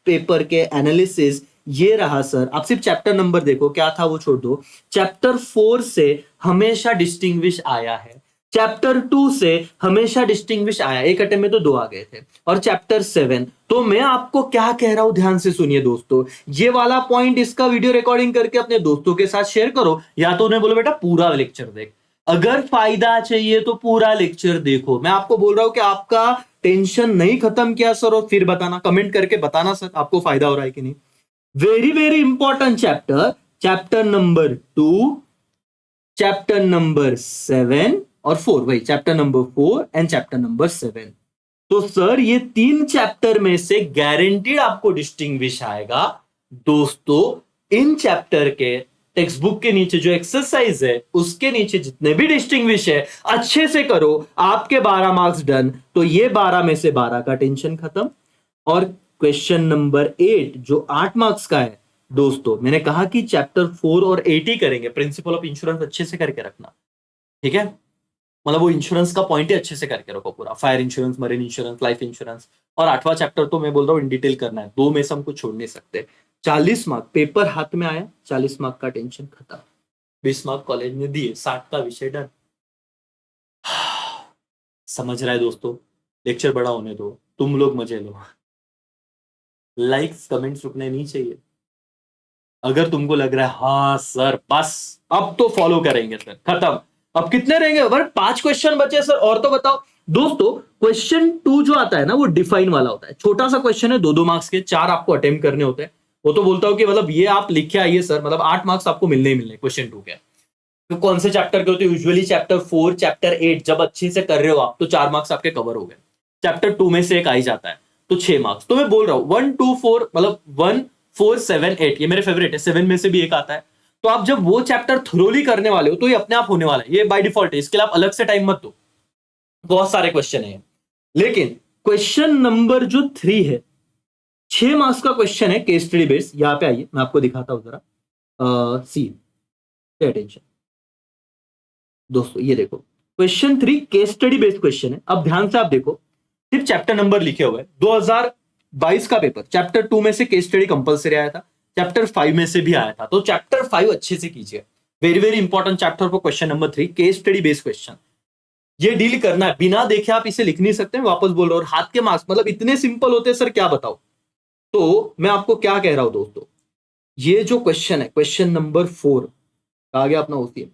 पेपर के एनालिसिस। ये रहा सर, आप सिर्फ चैप्टर नंबर देखो, क्या था वो छोड़ दो। चैप्टर 4 से हमेशा डिस्टिंग्विश आया है, चैप्टर 2 से हमेशा डिस्टिंग्विश आया, एक अटेम्प्ट में तो 2 आ गए थे, और चैप्टर 7। तो मैं आपको क्या कह रहा हूं ध्यान से सुनिए दोस्तों, ये वाला पॉइंट इसका वीडियो रिकॉर्डिंग करके अपने दोस्तों के साथ शेयर करो, या तो उन्हें बोलो बेटा पूरा लेक्चर देख। अगर फायदा चाहिए तो पूरा लेक्चर देखो। मैं आपको बोल रहा हूं कि आपका टेंशन नहीं खत्म किया सर, और फिर बताना, कमेंट करके बताना सर आपको फायदा हो रहा है कि नहीं। Very very important chapter, chapter number 2, chapter number 7 और 4, वही chapter number 4 and chapter number 7। तो सर ये 3 चैप्टर में से गारंटीड आपको डिस्टिंग्विश आएगा दोस्तों। इन चैप्टर के टेक्स्ट बुक के नीचे जो एक्सरसाइज है उसके नीचे जितने भी डिस्टिंग्विश है अच्छे से करो, आपके 12 मार्क्स डन। तो ये 12 में से 12 का टेंशन खत्म। और क्वेश्चन नंबर 8 जो 8 मार्क्स का है दोस्तों, मैंने कहा कि चैप्टर 4 और 8 ही करेंगे, प्रिंसिपल ऑफ इंश्योरेंस अच्छे से करके रखना, ठीक है? मतलब वो इंश्योरेंस का पॉइंट ही अच्छे से करके रखो पूरा, fire insurance, marine insurance, life insurance. और 8वां चैप्टर तो मैं बोल रहा हूँ इन डिटेल करना है, 2 में से हमको छोड़ नहीं सकते। 40 मार्क पेपर हाथ में आया, 40 मार्क का टेंशन खत्म, 20 मार्क कॉलेज में दिए, 60 का विषय डन। समझ रहा है दोस्तों? लेक्चर बड़ा होने दो, तुम लोग मजे लो। लाइक्स कमेंट्स रुकने नहीं चाहिए। अगर तुमको लग रहा है हाँ सर बस अब तो फॉलो करेंगे सर, खत्म, अब कितने रहेंगे? अगर 5 क्वेश्चन बचे सर, और तो बताओ दोस्तों। क्वेश्चन 2 जो आता है ना वो डिफाइन वाला होता है, छोटा सा क्वेश्चन है, 2-2 मार्क्स के, 4 आपको अटेम्प्ट करने होते हैं। वो तो बोलता हूं कि मतलब ये आप लिख के आइए सर, मतलब 8 मार्क्स आपको मिलने ही मिलने क्वेश्चन 2 के। तो कौन से चैप्टर के होते हैं? यूजुअली चैप्टर 4, चैप्टर 8 जब अच्छे से कर रहे हो आप तो 4 मार्क्स आपके कवर हो गए। चैप्टर 2 में से एक आ ही जाता है तो 6 मार्क्स। तो मैं बोल रहा हूं 1 2 4 मतलब 1 4 7 8 ये मेरे फेवरेट है, 7 में से भी एक आता है। तो आप जब वो चैप्टर थ्रोली करने वाले हो तो ये अपने आप होने वाला है, ये बाय डिफॉल्ट है, इसके लिए आप अलग से टाइम मत दो, बहुत सारे क्वेश्चन है। लेकिन क्वेश्चन नंबर जो 3 है, 6 मार्क्स का क्वेश्चन है, केस स्टडी बेस्ड। यहां पे आइए मैं आपको दिखाता हूं जरा, सी पे अटेंशन दोस्तों, ये देखो question 3 case study based question है। अब ध्यान से आप देखो, सिर्फ चैप्टर नंबर लिखे हुए हैं। 2022 का पेपर, चैप्टर 2 में से केस स्टडी कंपलसरी आया था, चैप्टर 5 में से भी आया था, तो चैप्टर 5 अच्छे से कीजिए। Very very important chapter for question number 3 case study based question, ये डील करना है, बिना देखे आप इसे लिख नहीं सकते। मैं वापस बोल रहा हूं, और हाथ के मार्क्स मतलब इतने सिंपल होते हैं सर, क्या बताओ। तो मैं आपको क्या कह रहा हूं दोस्तों, ये जो क्वेश्चन है क्वेश्चन नंबर 4 आ गया अपना ओसीएम,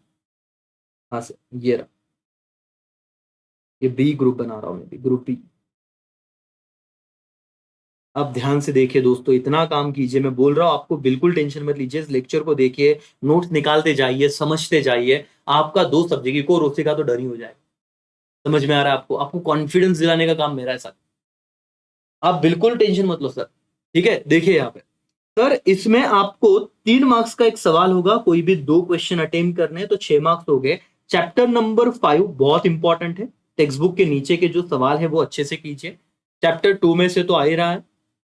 हाँ सर ये रहा, ये बी ग्रुप बना रहा हूं मैं, ग्रुप बी। आप ध्यान से देखिए दोस्तों, इतना काम कीजिए, मैं बोल रहा हूँ आपको, बिल्कुल टेंशन मत लीजिए, इस लेक्चर को देखिए, नोट्स निकालते जाइए, समझते जाइए। आपका 2 सब्जेक्ट इको और ओसी का तो डर ही हो जाएगा। समझ में आ रहा है आपको? आपको कॉन्फिडेंस दिलाने का काम मेरा है सर। आप बिल्कुल टेंशन मत लो सर। ठीक है? देखिए यहाँ पे। सर इसमें आपको 3 मार्क्स का एक सवाल होगा, कोई भी 2 क्वेश्चन अटेम्प्ट करने हैं तो 6 मार्क्स हो गए। चैप्टर नंबर 5 बहुत इंपॉर्टेंट है। टेक्स्ट बुक के नीचे के जो सवाल है वो अच्छे से कीजिए। चैप्टर 2 में से तो आ ही रहा है,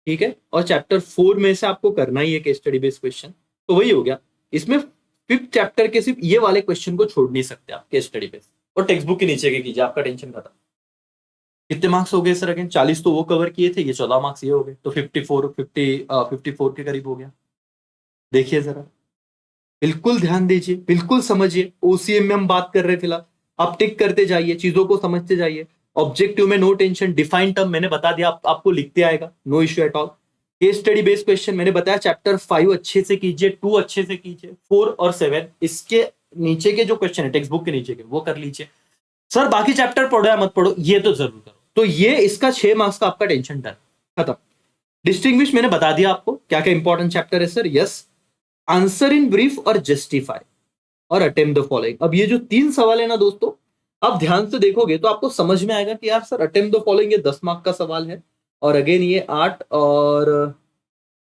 ठीक है? और चैप्टर 4 में से आपको करना ही है केस स्टडी बेस्ड क्वेश्चन। तो वही हो गया। इसमें 5th चैप्टर के सिर्फ ये वाले क्वेश्चन को छोड़ नहीं सकते आप केस स्टडी बेस्ड, और टेक्स्ट बुक के नीचे के कीजिए, आपका टेंशन खत्म। कितने मार्क्स हो गए सर? अगेन 40 तो वो कवर किए थे, ये 14 मार्क्स ये हो गए, तो 54 के करीब हो गया। देखिए जरा, बिल्कुल ध्यान दीजिए, बिल्कुल समझिए। ओसीएम में हम बात कर रहे हैं फिलहाल। आप टिक करते जाइए, चीजों को समझते जाइए। ऑब्जेक्टिव में नो टेंशन, डिफाइन टर्म मैंने बता दिया, आपको लिखते आएगा, no issue at all. Case study based question मैंने बताया, चैप्टर 5 अच्छे से कीजिए, 2 अच्छे से कीजिए, 4 और 7 इसके नीचे के जो क्वेश्चन है टेक्स्ट बुक के नीचे के वो कर लीजिए। सर बाकी चैप्टर पढ़ो या मत पढ़ो, ये तो जरूर करो। तो ये इसका 6 मार्क्स का आपका टेंशन डन खत्म। डिस्टिंग्विश मैंने बता दिया आपको क्या क्या इंपॉर्टेंट चैप्टर है sir. Yes, answer in brief और जस्टिफाई और अटेम्प्ट द फॉलोइंग। अब ये जो 3 सवाल है ना दोस्तों, आप ध्यान से देखोगे तो आपको समझ में आएगा कि यार सर अटेम्प्ट द फॉलोइंग ये 10 मार्क का सवाल है, और अगेन ये 8 और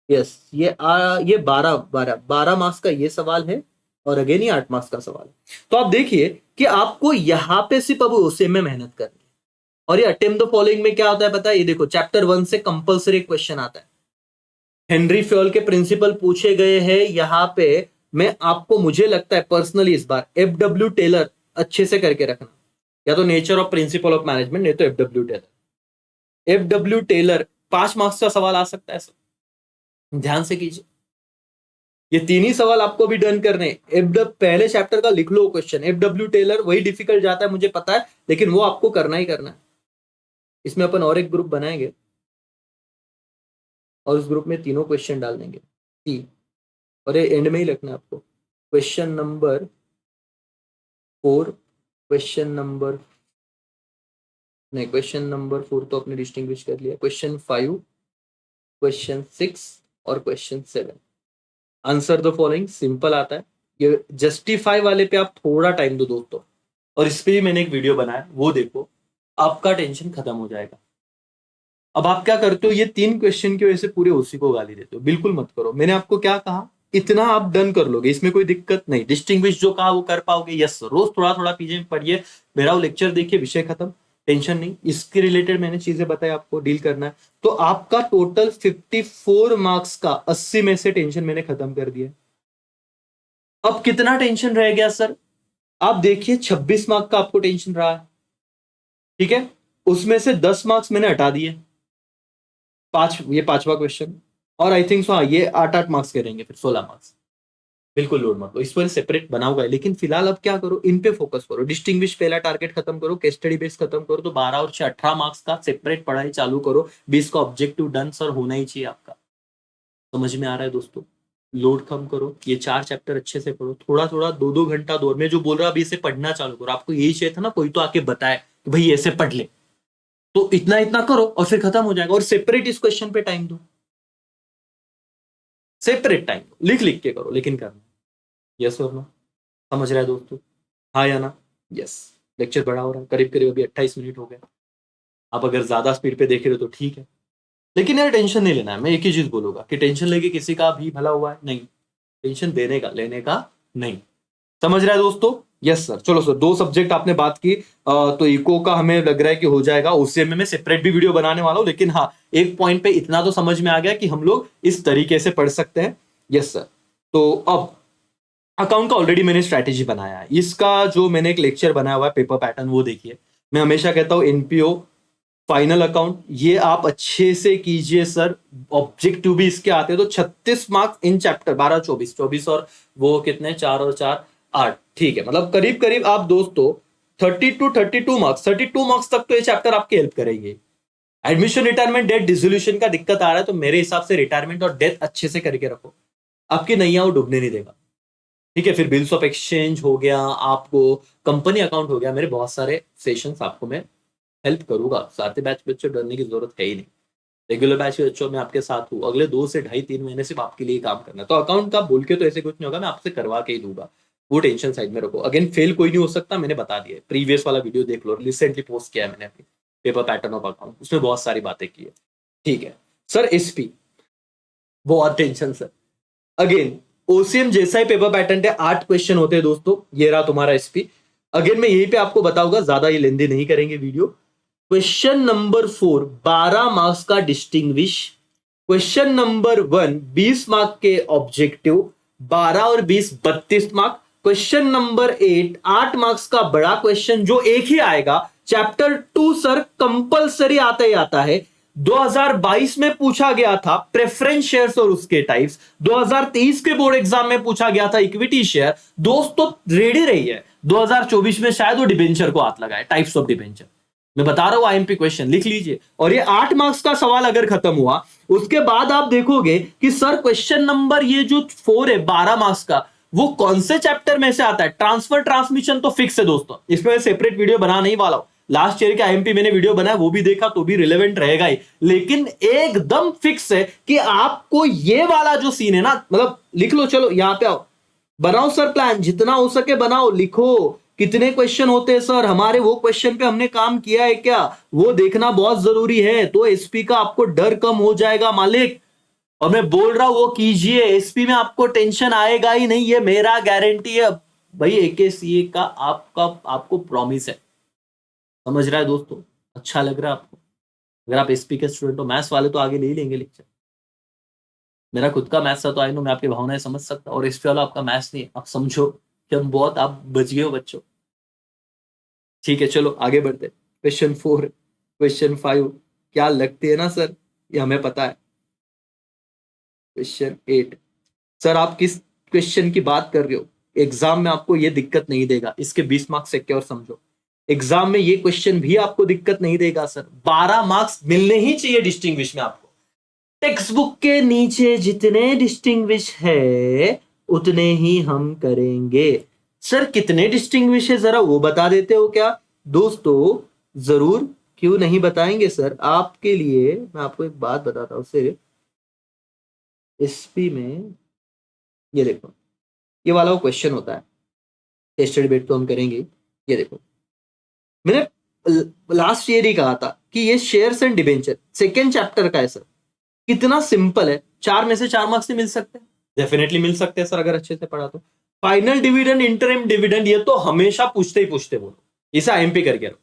यस ये 12 मार्क्स का ये सवाल है, और अगेन ये 8 मार्क्स का सवाल है। तो आप देखिए कि आपको यहां पे सिर्फ अब ओसे में मेहनत करनी है। और ये अटेम्प्ट द फॉलोइंग में क्या होता है पता है? ये देखो, चैप्टर 1 से कंपलसरी क्वेश्चन आता है। हेनरी फ्योल के प्रिंसिपल पूछे गए हैं यहाँ पे। मैं आपको, मुझे लगता है पर्सनली इस बार एफ.डब्ल्यू. टेलर अच्छे से करके रखना, या तो nature of principle of management, नहीं तो F W. Taylor. F W. Taylor 5 marks का सवाल आ सकता है सर, ध्यान से कीजिए। ये 3 ही सवाल आपको भी डन करने। पहले चैप्टर का लिख लो क्वेश्चन, एफ.डब्ल्यू. टेलर वही डिफिकल्ट जाता है मुझे पता है, लेकिन वो आपको करना ही करना है। इसमें अपन और एक ग्रुप बनाएंगे, और उस ग्रुप में तीनों क्वेश्चन डाल देंगे, तीन, और ये एंड में ही लिखना है आपको। क्वेश्चन नंबर 4, क्वेश्चन नंबर, नहीं क्वेश्चन नंबर 4 तो आपने डिस्टिंग्विश कर लिया। क्वेश्चन 5, क्वेश्चन 6 और question 7। Answer the following simple आता है। ये जस्टिफाई वाले पे आप थोड़ा टाइम दो दोस्तों, और इस पे भी मैंने एक वीडियो बनाया, वो देखो, आपका टेंशन खत्म हो जाएगा। अब आप क्या करते हो, ये 3 क्वेश्चन की वजह से पूरे ओसी को गाली देते हो, बिल्कुल मत करो। मैंने आपको क्या कहा, इतना आप डन कर लोगे, इसमें कोई दिक्कत नहीं। डिस्टिंग्विश जो कहा वो कर पाओगे। यस, रोज थोड़ा थोड़ा पीछे पढ़िए, मेरा वो लेक्चर देखिए, विषय खत्म, टेंशन नहीं। इसके रिलेटेड मैंने चीजें बताई, आपको डील करना है। तो आपका टोटल 54 मार्क्स का 80 में से टेंशन मैंने खत्म कर दिया। अब कितना टेंशन रह गया सर? आप देखिए 26 मार्क का आपको टेंशन रहा है, ठीक है? उसमें से 10 मार्क्स मैंने हटा दिए, ये 5वां क्वेश्चन, और आई थिंक सो हाँ ये 8 मार्क्स के रहेंगे, फिर 16 मार्क्स। बिल्कुल लोड मत लो, इस पर सेपरेट बना हुआ है, लेकिन फिलहाल अब क्या करो, इन पे फोकस करो। डिस्टिंग्विश पहला टारगेट खत्म करो, केस स्टडी बेस खत्म करो, तो 12 और 6 18 मार्क्स का सेपरेट पढ़ाई चालू करो। 20 का ऑब्जेक्टिव डन सर होना ही चाहिए आपका। समझ में आ रहा है दोस्तों? लोड कम करो, ये 4 चैप्टर अच्छे से पढ़ो, थोड़ा थोड़ा 2-2 घंटा दौर में जो बोल रहा अभी इसे पढ़ना चालू करो। आपको यही चाहिए था ना, कोई तो आके बताए कि भाई ऐसे पढ़ ले, तो इतना इतना करो और फिर खत्म हो जाएगा। और सेपरेट इस क्वेश्चन पे टाइम दो, सेपरेट टाइम दो, लिख लिख के करो, लेकिन करना। यस और नो? समझ रहा है दोस्तों? हाँ या ना? यस। लेक्चर बड़ा हो रहा है, करीब करीब अभी 28 मिनट हो गए। आप अगर ज्यादा स्पीड पे देख रहे हो तो ठीक है, लेकिन यार टेंशन नहीं लेना है। मैं एक ही चीज बोलूंगा कि टेंशन लेके किसी का भी भला हुआ है नहीं, टेंशन देने का लेने का नहीं। समझ रहा है दोस्तों? Yes sir. चलो सर, 2 सब्जेक्ट आपने बात की, तो इको का हमें लग रहा है कि हो जाएगा। ओसीएम में मैं सेपरेट भी वीडियो बनाने वाला हूं, लेकिन हाँ एक पॉइंट पे इतना तो समझ में आ गया कि हम लोग इस तरीके से पढ़ सकते हैं। Yes sir. तो अब अकाउंट का ऑलरेडी मैंने स्ट्रैटेजी बनाया है, इसका जो मैंने एक लेक्चर बनाया हुआ है पेपर पैटर्न, वो देखिए। मैं हमेशा कहता हूं एनपीओ, फाइनल अकाउंट, ये आप अच्छे से कीजिए सर। ऑब्जेक्टिव भी इसके आते हैं, तो 36 मार्क्स इन चैप्टर 12 24 24, और वो कितने, 4 और 4 8, ठीक है। मतलब करीब करीब आप दोस्तों 32 मार्क्स, 32 मार्क्स तक तो ये चैप्टर आपके हेल्प करेंगे। एडमिशन, रिटायरमेंट, डेथ, डिसोल्यूशन का दिक्कत आ रहा है, तो मेरे हिसाब से रिटायरमेंट और डेथ अच्छे से करके रखो, आपकी नैया वो डूबने नहीं देगा। ठीक है? फिर बिल्स ऑफ एक्सचेंज हो गया, आपको कंपनी अकाउंट हो गया, मेरे बहुत सारे सेशंस आपको मैं हेल्प करूंगा। साथ ही बैच बच्चों, डरने की जरूरत है ही नहीं। रेगुलर बैच के बच्चों में आपके साथ हूँ, अगले 2 से ढाई 3 महीने सिर्फ आपके लिए काम करना है। तो अकाउंट का बोल के तो ऐसे कुछ नहीं होगा, मैं आपसे करवा के ही दूंगा, वो टेंशन साइड में रखो। अगेन फेल कोई नहीं हो सकता, मैंने बता दिया, प्रीवियस वाला वीडियो देख लो, रिसेंटली पोस्ट किया है मैंने अपनी पेपर पैटर्न ऑफ अकाउंट, उसमें बहुत सारी बातें की है। ठीक है सर, एसपी बहुत टेंशन सर। अगेन ओसीएम जैसा ही पेपर पैटर्न है, 8 क्वेश्चन होते हैं दोस्तों, ये रहा तुम्हारा एसपी। अगेन मैं यहीं पे आपको बताऊंगा, ज्यादा ये लेंदी नहीं करेंगे वीडियो। क्वेश्चन नंबर 4 12 मार्क्स का डिस्टिंग्विश। क्वेश्चन नंबर 1 20 मार्क के ऑब्जेक्टिव, 12 और 20 32 मार्क। क्वेश्चन नंबर 8 मार्क्स का बड़ा क्वेश्चन जो एक ही आएगा। चैप्टर 2 सर कंपलसरी आता ही आता है, 2022 में पूछा गया था प्रेफरेंस शेयर्स और उसके टाइप्स, 2023 के बोर्ड एग्जाम में पूछा गया था इक्विटी शेयर। दोस्तों रेडी रहिए, 2024 में शायद वो डिबेंचर को हाथ लगाए, टाइप्स ऑफ डिबेंचर मैं बता रहा हूं, आईएमपी क्वेश्चन लिख लीजिए। और ये 8 मार्क्स का सवाल अगर खत्म हुआ, उसके बाद आप देखोगे कि सर क्वेश्चन नंबर ये जो 4 है 12 मार्क्स का, वो कौन से चैप्टर में से आता है। ट्रांसफर ट्रांसमिशन तो फिक्स है दोस्तों, इसमें मैं सेपरेट वीडियो बना नहीं वाला हूं। लास्ट ईयर के आईएमपी मैंने वीडियो बनाया, वो भी देखा तो भी रिलेवेंट रहेगा ही, लेकिन एकदम फिक्स है कि आपको ये वाला जो सीन है ना, मतलब लिख लो, चलो यहां पे आओ, बनाओ सर प्लान, जितना हो सके बनाओ, लिखो कितने क्वेश्चन होते हैं सर हमारे, वो क्वेश्चन पे हमने काम किया है क्या, वो देखना बहुत जरूरी है। तो एसपी का आपको डर कम हो जाएगा मालिक, और मैं बोल रहा हूं वो कीजिए, एसपी में आपको टेंशन आएगा ही नहीं, ये मेरा गारंटी है भाई। एकेसीए का आपका आपको प्रॉमिस है, समझ रहा है दोस्तों, अच्छा लग रहा है आपको। अगर आप एसपी के स्टूडेंट हो, मैथ्स वाले तो आगे नहीं लेंगे लेक्चर, मेरा खुद का मैथ्स था तो आई नो मैं आपकी भावनाएं समझ सकता, और एसपी वाला आपका मैथ्स नहीं है, आप समझो कि हम बहुत, आप बच गए हो बच्चों। ठीक है चलो आगे बढ़ते, क्वेश्चन 4 क्वेश्चन 5 क्या लगते हैं ना सर, ये हमें पता है। क्वेश्चन 8 सर आप किस क्वेश्चन की बात कर रहे हो, एग्जाम में आपको ये दिक्कत नहीं देगा, इसके 20 मार्क्स सिक्योर समझो। एग्जाम में ये क्वेश्चन भी आपको दिक्कत नहीं देगा सर, 12 मार्क्स मिलने ही चाहिए डिस्टिंग्विश में आपको। टेक्स्ट बुक के नीचे जितने डिस्टिंग्विश है उतने ही हम करेंगे। सर कितने डिस्टिंग्विश है जरा वो बता देते हो क्या दोस्तों। जरूर, क्यों नहीं बताएंगे सर, आपके लिए मैं आपको एक बात बताता हूं सिर्फ। एसपी में ये देखो, ये वाला वो क्वेश्चन होता है, टेस्ट डिबेट तो हम करेंगे। ये देखो, मैंने लास्ट ईयर ही कहा था कि ये shares and debenture second chapter का है सर, कितना सिंपल है, 4 में से 4 मार्क्स से मिल सकते हैं, डेफिनेटली मिल सकते हैं सर अगर अच्छे से पढ़ा तो। फाइनल डिविडेंड, इंटरिम डिविडेंड, ये तो हमेशा पूछते ही पूछते बोलो, इसे आईएमपी करके रखो।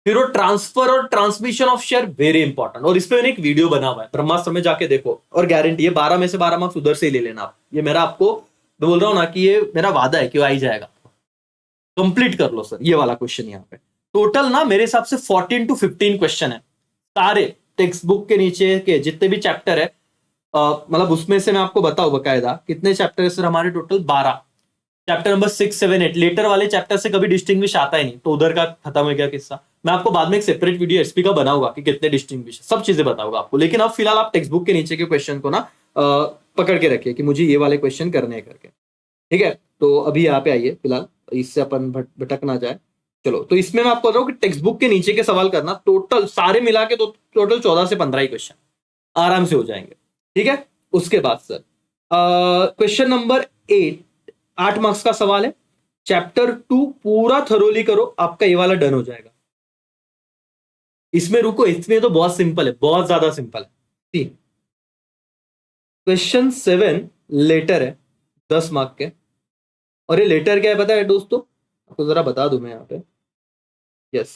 फिर वो ट्रांसफर और transmission of share very important, और इस पे मैंने एक वीडियो बना हुआ है, ब्रह्मास्त्र में जाके देखो, और गारंटी है 12 में से 12 मार्क्स उधर से ही ले लेना आप, ये मेरा आपको मैं बोल रहा हूं ना कि ये मेरा वादा है कि वो आ ही जाएगा। कंप्लीट कर लो सर ये वाला क्वेश्चन यहाँ पे। टोटल ना मेरे हिसाब से 14 to 15 क्वेश्चन है, सारे टेक्स्ट बुक के नीचे के जितने भी चैप्टर है, मतलब उसमें से मैं आपको बताऊं बकायदा कितने चैप्टर है सर हमारे, टोटल 12। चैप्टर नंबर 6, 7, 8 लेटर वाले चैप्टर से कभी डिस्टिंग्विश आता ही नहीं, तो उधर का खत्म हो गया किस्सा। मैं आपको बाद में एक सेपरेट वीडियो एसपी का बनाऊंगा कि कितने डिस्टिंग्विश, सब चीजें बताऊंगा आपको, लेकिन अब फिलहाल आप टेक्स्ट बुक के नीचे के क्वेश्चन को ना पकड़ के रखिए कि मुझे ये वाले क्वेश्चन करने हैं करके। ठीक है, तो अभी यहाँ पे आइए फिलहाल, इससे अपन भटक ना जाए। चलो, तो इसमें मैं आपको बता रहा हूँ कि टेक्स्ट बुक के नीचे के सवाल करना, टोटल सारे मिला के तो टोटल 14 से 15 ही क्वेश्चन आराम से हो जाएंगे। ठीक है, उसके बाद सर क्वेश्चन नंबर 8 मार्क्स का सवाल है, चैप्टर 2 पूरा थरोली करो, आपका ये वाला डन हो जाएगा। इसमें रुको, इसमें तो बहुत सिंपल है, बहुत ज्यादा सिंपल है। क्वेश्चन 7 लेटर है, 10 मार्क के, और ये लेटर क्या है पता है दोस्तों, आपको जरा बता दूं मैं यहाँ पे। यस,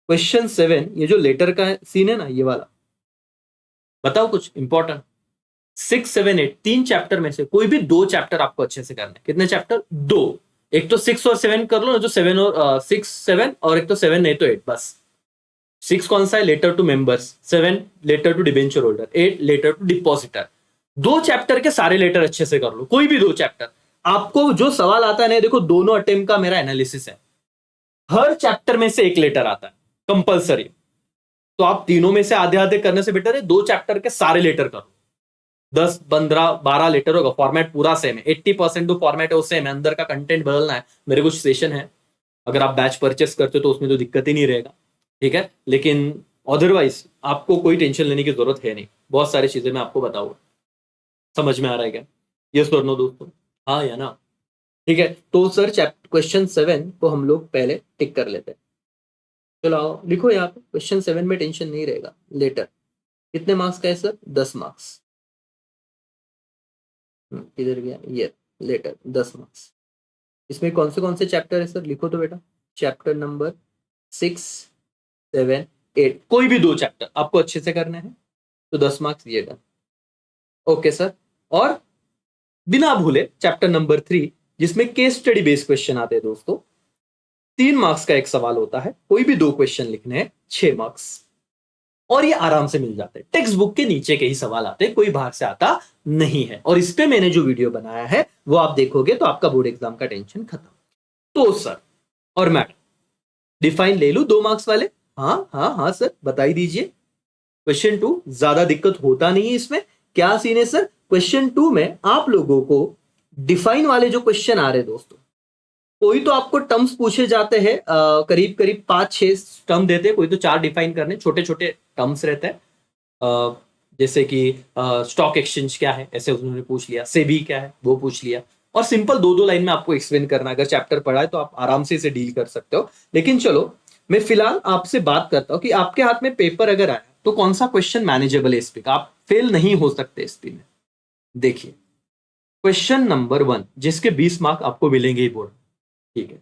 क्वेश्चन 7 ये जो लेटर का सीन है ना, ये वाला बताओ कुछ इंपॉर्टेंट। 6, 7, 8 तीन चैप्टर में से कोई भी 2 चैप्टर आपको अच्छे से करना है। कितने चैप्टर? 2। एक तो 6 और 7 कर लो ना, जो 7 और 6, 7, और एक तो 7 नहीं तो 8, बस। 6 कौन सा है? Letter to members. 7 letter to debenture holder. 8 letter to depositor. 2 chapter के सारे लेटर अच्छे से कर लो, कोई भी 2 चैप्टर। आपको जो सवाल आता है ना, देखो दोनों अटेम्प्ट का मेरा एनालिसिस है, हर चैप्टर में से एक लेटर आता है कंपलसरी, तो आप तीनों में से आधे आधे करने से बेटर है 2 चैप्टर के सारे लेटर करो। 10, 15, 12 लेटर होगा, फॉर्मेट पूरा सेम है, 80% जो फॉर्मेट है वो सेम है, अंदर का कंटेंट बदलना है। मेरे कुछ सेशन है, अगर आप बैच परचेस करते हो तो उसमें तो दिक्कत ही नहीं रहेगा, ठीक है, लेकिन अदरवाइज आपको कोई टेंशन लेने की जरूरत है नहीं, बहुत सारी चीजें मैं आपको बताऊंगा। समझ में आ रहा है क्या? यस और नो दोस्तों, हाँ या ना? ठीक है, तो सर चैप्टर क्वेश्चन 7 को हम लोग पहले टिक कर लेते हैं। चलो आओ लिखो यहाँ पे, क्वेश्चन 7 में टेंशन नहीं रहेगा। लेटर कितने मार्क्स का है सर? 10 मार्क्स। किधर गया ये? Letter 10 marks. इसमें कौन से चैप्टर है सर? लिखो तो बेटा। चैप्टर नंबर 6, 7, 8, कोई भी 2 चैप्टर आपको अच्छे से करने हैं, तो 10 मार्क्स दिएगा। Okay sir. और बिना भूले चैप्टर नंबर 3, जिसमें केस स्टडी बेस्ड क्वेश्चन आते हैं दोस्तों, 3 मार्क्स का एक सवाल होता है, कोई भी 2 क्वेश्चन लिखने हैं, 6 मार्क्स। और ये आराम से मिल जाते हैं, टेक्स्ट बुक के नीचे के ही सवाल आते हैं, कोई बाहर से आता नहीं है। और इस पे मैंने जो वीडियो बनाया है वो आप देखोगे तो आपका बोर्ड एग्जाम का टेंशन खत्म। तो सर और मैडम, डिफाइन ले लू 2 मार्क्स वाले? हाँ हाँ हाँ सर, बताई दीजिए। क्वेश्चन 2 ज्यादा दिक्कत होता नहीं है इसमें। क्या सीन है सर? क्वेश्चन 2 में आप लोगों को डिफाइन वाले जो क्वेश्चन आ रहे हैं दोस्तों, कोई तो आपको टर्म्स पूछे जाते हैं, करीब करीब 5-6 टर्म देते हैं, कोई तो 4 डिफाइन करने, छोटे छोटे टर्म्स रहते हैं। जैसे कि स्टॉक एक्सचेंज क्या है, ऐसे उन्होंने पूछ लिया। सेबी क्या है, वो पूछ लिया। और सिंपल 2-2 लाइन में आपको एक्सप्लेन करना। अगर चैप्टर पढ़ा है तो आप आराम से इसे डील कर सकते हो। लेकिन चलो मैं फिलहाल आपसे बात करता हूं कि आपके हाथ में पेपर अगर आया तो कौन सा क्वेश्चन मैनेजेबल है इस पे, आप फेल नहीं हो सकते इस पे में। देखिए क्वेश्चन नंबर 1, जिसके 20 मार्क आपको मिलेंगे ही बोर्ड, ठीक है।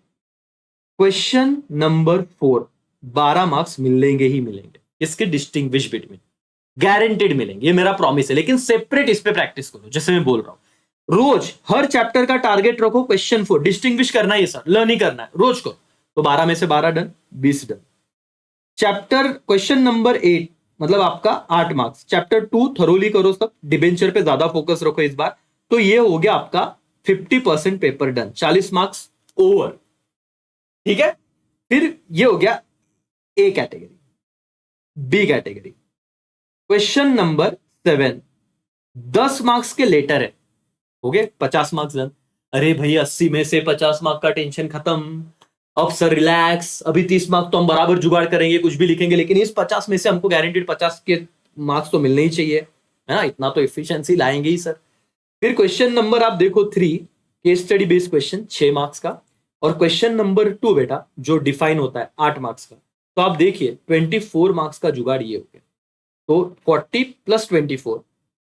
क्वेश्चन नंबर 4, 12 मार्क्स मिलेंगे ही मिलेंगे। इसके डिस्टिंग्विश बिटवीन, गारंटेड मिलेंगे, ये मेरा प्रॉमिस है। लेकिन सेपरेट इस पे प्रैक्टिस करो, जैसे मैं बोल रहा हूं। रोज हर चैप्टर का टारगेट रखो, क्वेश्चन 4 डिस्टिंग्विश करना है, सर लर्न ही करना है, रोज को। तो 12 में से 12 done, 20 done. Chapter question number 8, मतलब आपका 8 मार्क्स। चैप्टर 2 थरोली करो सब, डिबेंचर पे ज्यादा फोकस रखो इस बार। तो ये हो गया आपका 50% पेपर डन, 40 मार्क्स ओवर। ठीक है, फिर ये हो गया A category. B category, question number 7, 10 marks के लेटर है, हो गए 50 मार्क्स डन। अरे भाई 80 में से 50 मार्क का टेंशन खत्म। अब सर रिलैक्स, अभी 30 मार्क्स तो हम बराबर जुगाड़ करेंगे, कुछ भी लिखेंगे, लेकिन इस 50 में से हमको गारंटीड 50 के मार्क्स तो मिलने ही चाहिए, है ना? इतना तो एफिशिएंसी लाएंगे ही सर। फिर क्वेश्चन नंबर आप देखो 3, case study based question, 6 marks का। और क्वेश्चन नंबर 2 बेटा जो डिफाइन होता है 8 मार्क्स का। तो आप देखिए 24 मार्क्स का जुगाड़ ये हो गया। तो 40 प्लस 24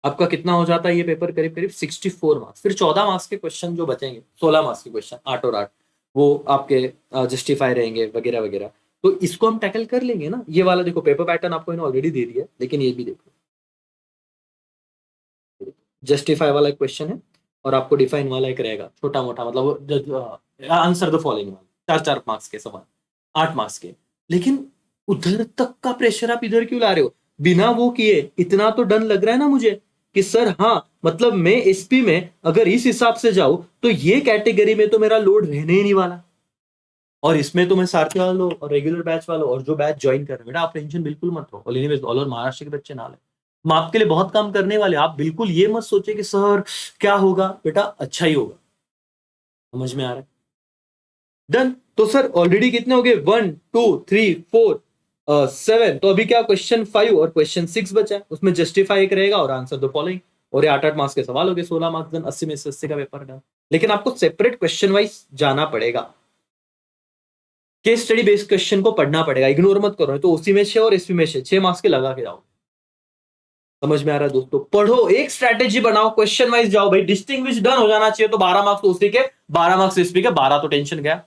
आपका कितना हो जाता है ये पेपर? करीब करीब 64 मार्क्स। फिर 14 मार्क्स के क्वेश्चन जो बचेंगे, 16 मार्क्स के क्वेश्चन, 8 और 8, वो आपके जस्टिफाई रहेंगे वगैरह वगैरह। तो इसको हम टैकल कर लेंगे ना। ये वाला देखो पेपर पैटर्न आपको इन्होंने ऑलरेडी दे दिया, लेकिन ये भी देखो, जस्टिफाई वाला एक क्वेश्चन है और आपको डिफाइन वाला एक रहेगा, छोटा मोटा, मतलब आंसर द फॉलोइंग वाला, 4-4 मार्क्स के सवाल, 8 मार्क्स के। लेकिन उधर तक का प्रेशर आप इधर क्यों ला रहे हो? बिना वो किए इतना तो डन लग रहा है ना मुझे कि सर हाँ, मतलब मैं एसपी में अगर इस हिसाब से जाऊं तो ये कैटेगरी में तो मेरा लोड रहने ही नहीं वाला। और इसमें तो मैं सारथी वालों और रेगुलर बैच वालों और जो बैच ज्वाइन कर रहे हैं, बेटा आप टेंशन बिल्कुल मत लो। All anyways all over Maharashtra के बच्चे ना ले, हम आपके लिए बहुत काम करने वाले। आप बिल्कुल ये मत सोचे कि सर क्या होगा, बेटा अच्छा ही होगा। समझ में आ रहा है? डन। तो सर ऑलरेडी कितने हो गए? 1 2 3 4 7। तो अभी क्या क्वेश्चन 5 और क्वेश्चन 6 बचा है, उसमें जस्टिफाई एक रहेगा और आंसर द फॉलोइंग। और ये 8-8 मार्क्स के सवाल हो गए, 16 मार्क्स डन, 80 में से 80 का पेपर डन। लेकिन आपको सेपरेट क्वेश्चन वाइज जाना पड़ेगा, केस स्टडी बेस्ड क्वेश्चन को पढ़ना पड़ेगा, इग्नोर मत करो। तो उसी में 6 और इसमें 6 मार्क्स के लगा के जाओ। समझ में आ रहा है दोस्तों? पढ़ो, एक स्ट्रैटेजी बनाओ, क्वेश्चन वाइज जाओ भाई। डिस्टिंग्विश डन हो जाना चाहिए, तो 12 मार्क्स तो उसी के, 12 मार्क्स इस के, 12 तो टेंशन गया।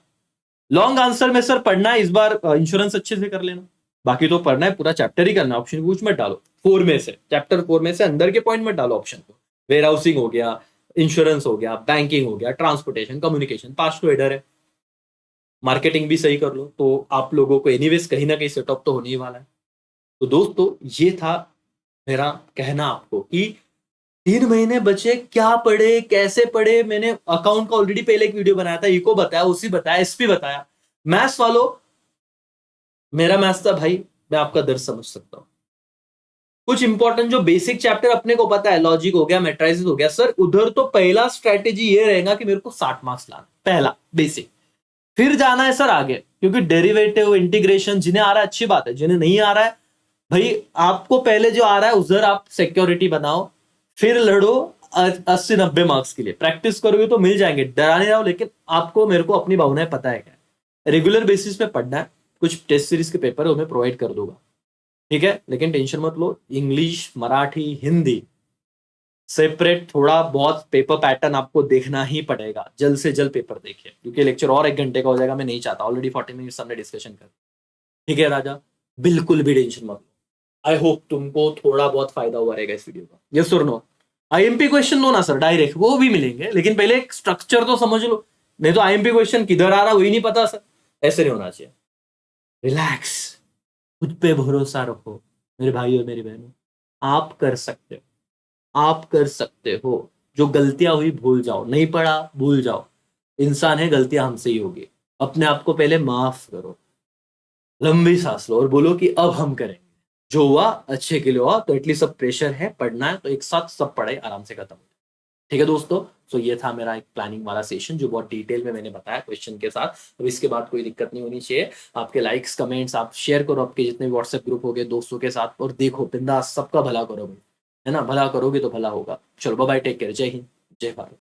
लॉन्ग आंसर में सर पढ़ना है इस बार, इंश्योरेंस अच्छे से कर लेना। बाकी तो पढ़ना है, पूरा चैप्टर ही करना है, ऑप्शन कुछ मत डालो। 4 में से, चैप्टर 4 में से अंदर के पॉइंट मत डालो ऑप्शन को। वेयर हाउसिंग हो गया, इंश्योरेंस हो गया, बैंकिंग हो गया, ट्रांसपोर्टेशन, कम्युनिकेशन, पास टू हेडर है। मार्केटिंग भी सही कर लो तो आप लोगों को एनीवेज कहीं ना कहीं सेटअप तो होने ही वाला है। तो दोस्तों ये था मेरा कहना आपको कि 3 महीने बचे, क्या पढ़े कैसे पढ़े। मैंने अकाउंट का ऑलरेडी पहले एक वीडियो बनाया था, इको बताया, उसी बताया, एसपी बताया। मैथ्स वालों, मेरा मैथ्स था भाई, मैं आपका दर्द समझ सकता हूं। कुछ इंपॉर्टेंट जो बेसिक चैप्टर अपने को पता है, लॉजिक हो गया, मैट्राइसिस हो गया, सर उधर तो पहला स्ट्रेटेजी ये रहेगा कि मेरे को 60 मार्क्स लाना, पहला बेसिक। फिर जाना है सर आगे, क्योंकि डेरिवेटिव, इंटीग्रेशन जिन्हें आ रहा है अच्छी बात है, जिन्हें नहीं आ रहा है भाई आपको पहले जो आ रहा है उधर आप सिक्योरिटी बनाओ, फिर लड़ो 80-90 मार्क्स के लिए। प्रैक्टिस करोगे तो मिल जाएंगे, डरा नहीं रहा हूं, लेकिन आपको मेरे को अपनी भावनाएं पता है क्या। रेगुलर बेसिस पे पढ़ना है, कुछ टेस्ट सीरीज के पेपर है उन्हें प्रोवाइड कर दूंगा, ठीक है, लेकिन टेंशन मत लो। इंग्लिश, मराठी, हिंदी सेपरेट थोड़ा बहुत पेपर पैटर्न आपको देखना ही पड़ेगा। जल्द से जल्द पेपर देखिए, क्योंकि लेक्चर और 1 घंटे का हो जाएगा, मैं नहीं चाहता। ऑलरेडी 40 मिनट्स हमने डिस्कशन कर, ठीक है राजा, बिल्कुल भी टेंशन मत लो। आई होप तुमको थोड़ा बहुत फायदा हुआ रहेगा इस वीडियो का। यस और नो? आईएमपी क्वेश्चन दो ना सर, डायरेक्ट वो भी मिलेंगे, लेकिन पहले एक स्ट्रक्चर तो समझ लो, नहीं तो आईएमपी क्वेश्चन किधर आ रहा वही नहीं पता सर। ऐसे नहीं होना चाहिए। रिलैक्स, खुद पे भरोसा रखो मेरे भाई और मेरी बहनों, आप कर सकते हो, आप कर सकते हो। जो गलतियां हुई भूल जाओ, नहीं पढ़ा भूल जाओ, इंसान है, गलतियां हमसे ही होगी। अपने आप को पहले माफ करो, लंबी सांस लो और बोलो कि अब हम करेंगे, जो हुआ अच्छे के लिए हुआ। तो एटलीस्ट सब प्रेशर है, पढ़ना है तो एक साथ सब पढ़ाई आराम से खत्म हो जाए। ठीक है दोस्तों, तो ये था मेरा एक प्लानिंग वाला सेशन, जो बहुत डिटेल में मैंने बताया क्वेश्चन के साथ। अब इसके बाद कोई दिक्कत नहीं होनी चाहिए। आपके लाइक्स, कमेंट्स आप शेयर करो आपके जितने भी व्हाट्सएप ग्रुप हो गए दोस्तों के साथ, और देखो बिंदास सबका भला करो भाई, है ना, भला करोगे तो भला होगा। चलो बाय बाय, टेक केयर, जय हिंद, जय भारत।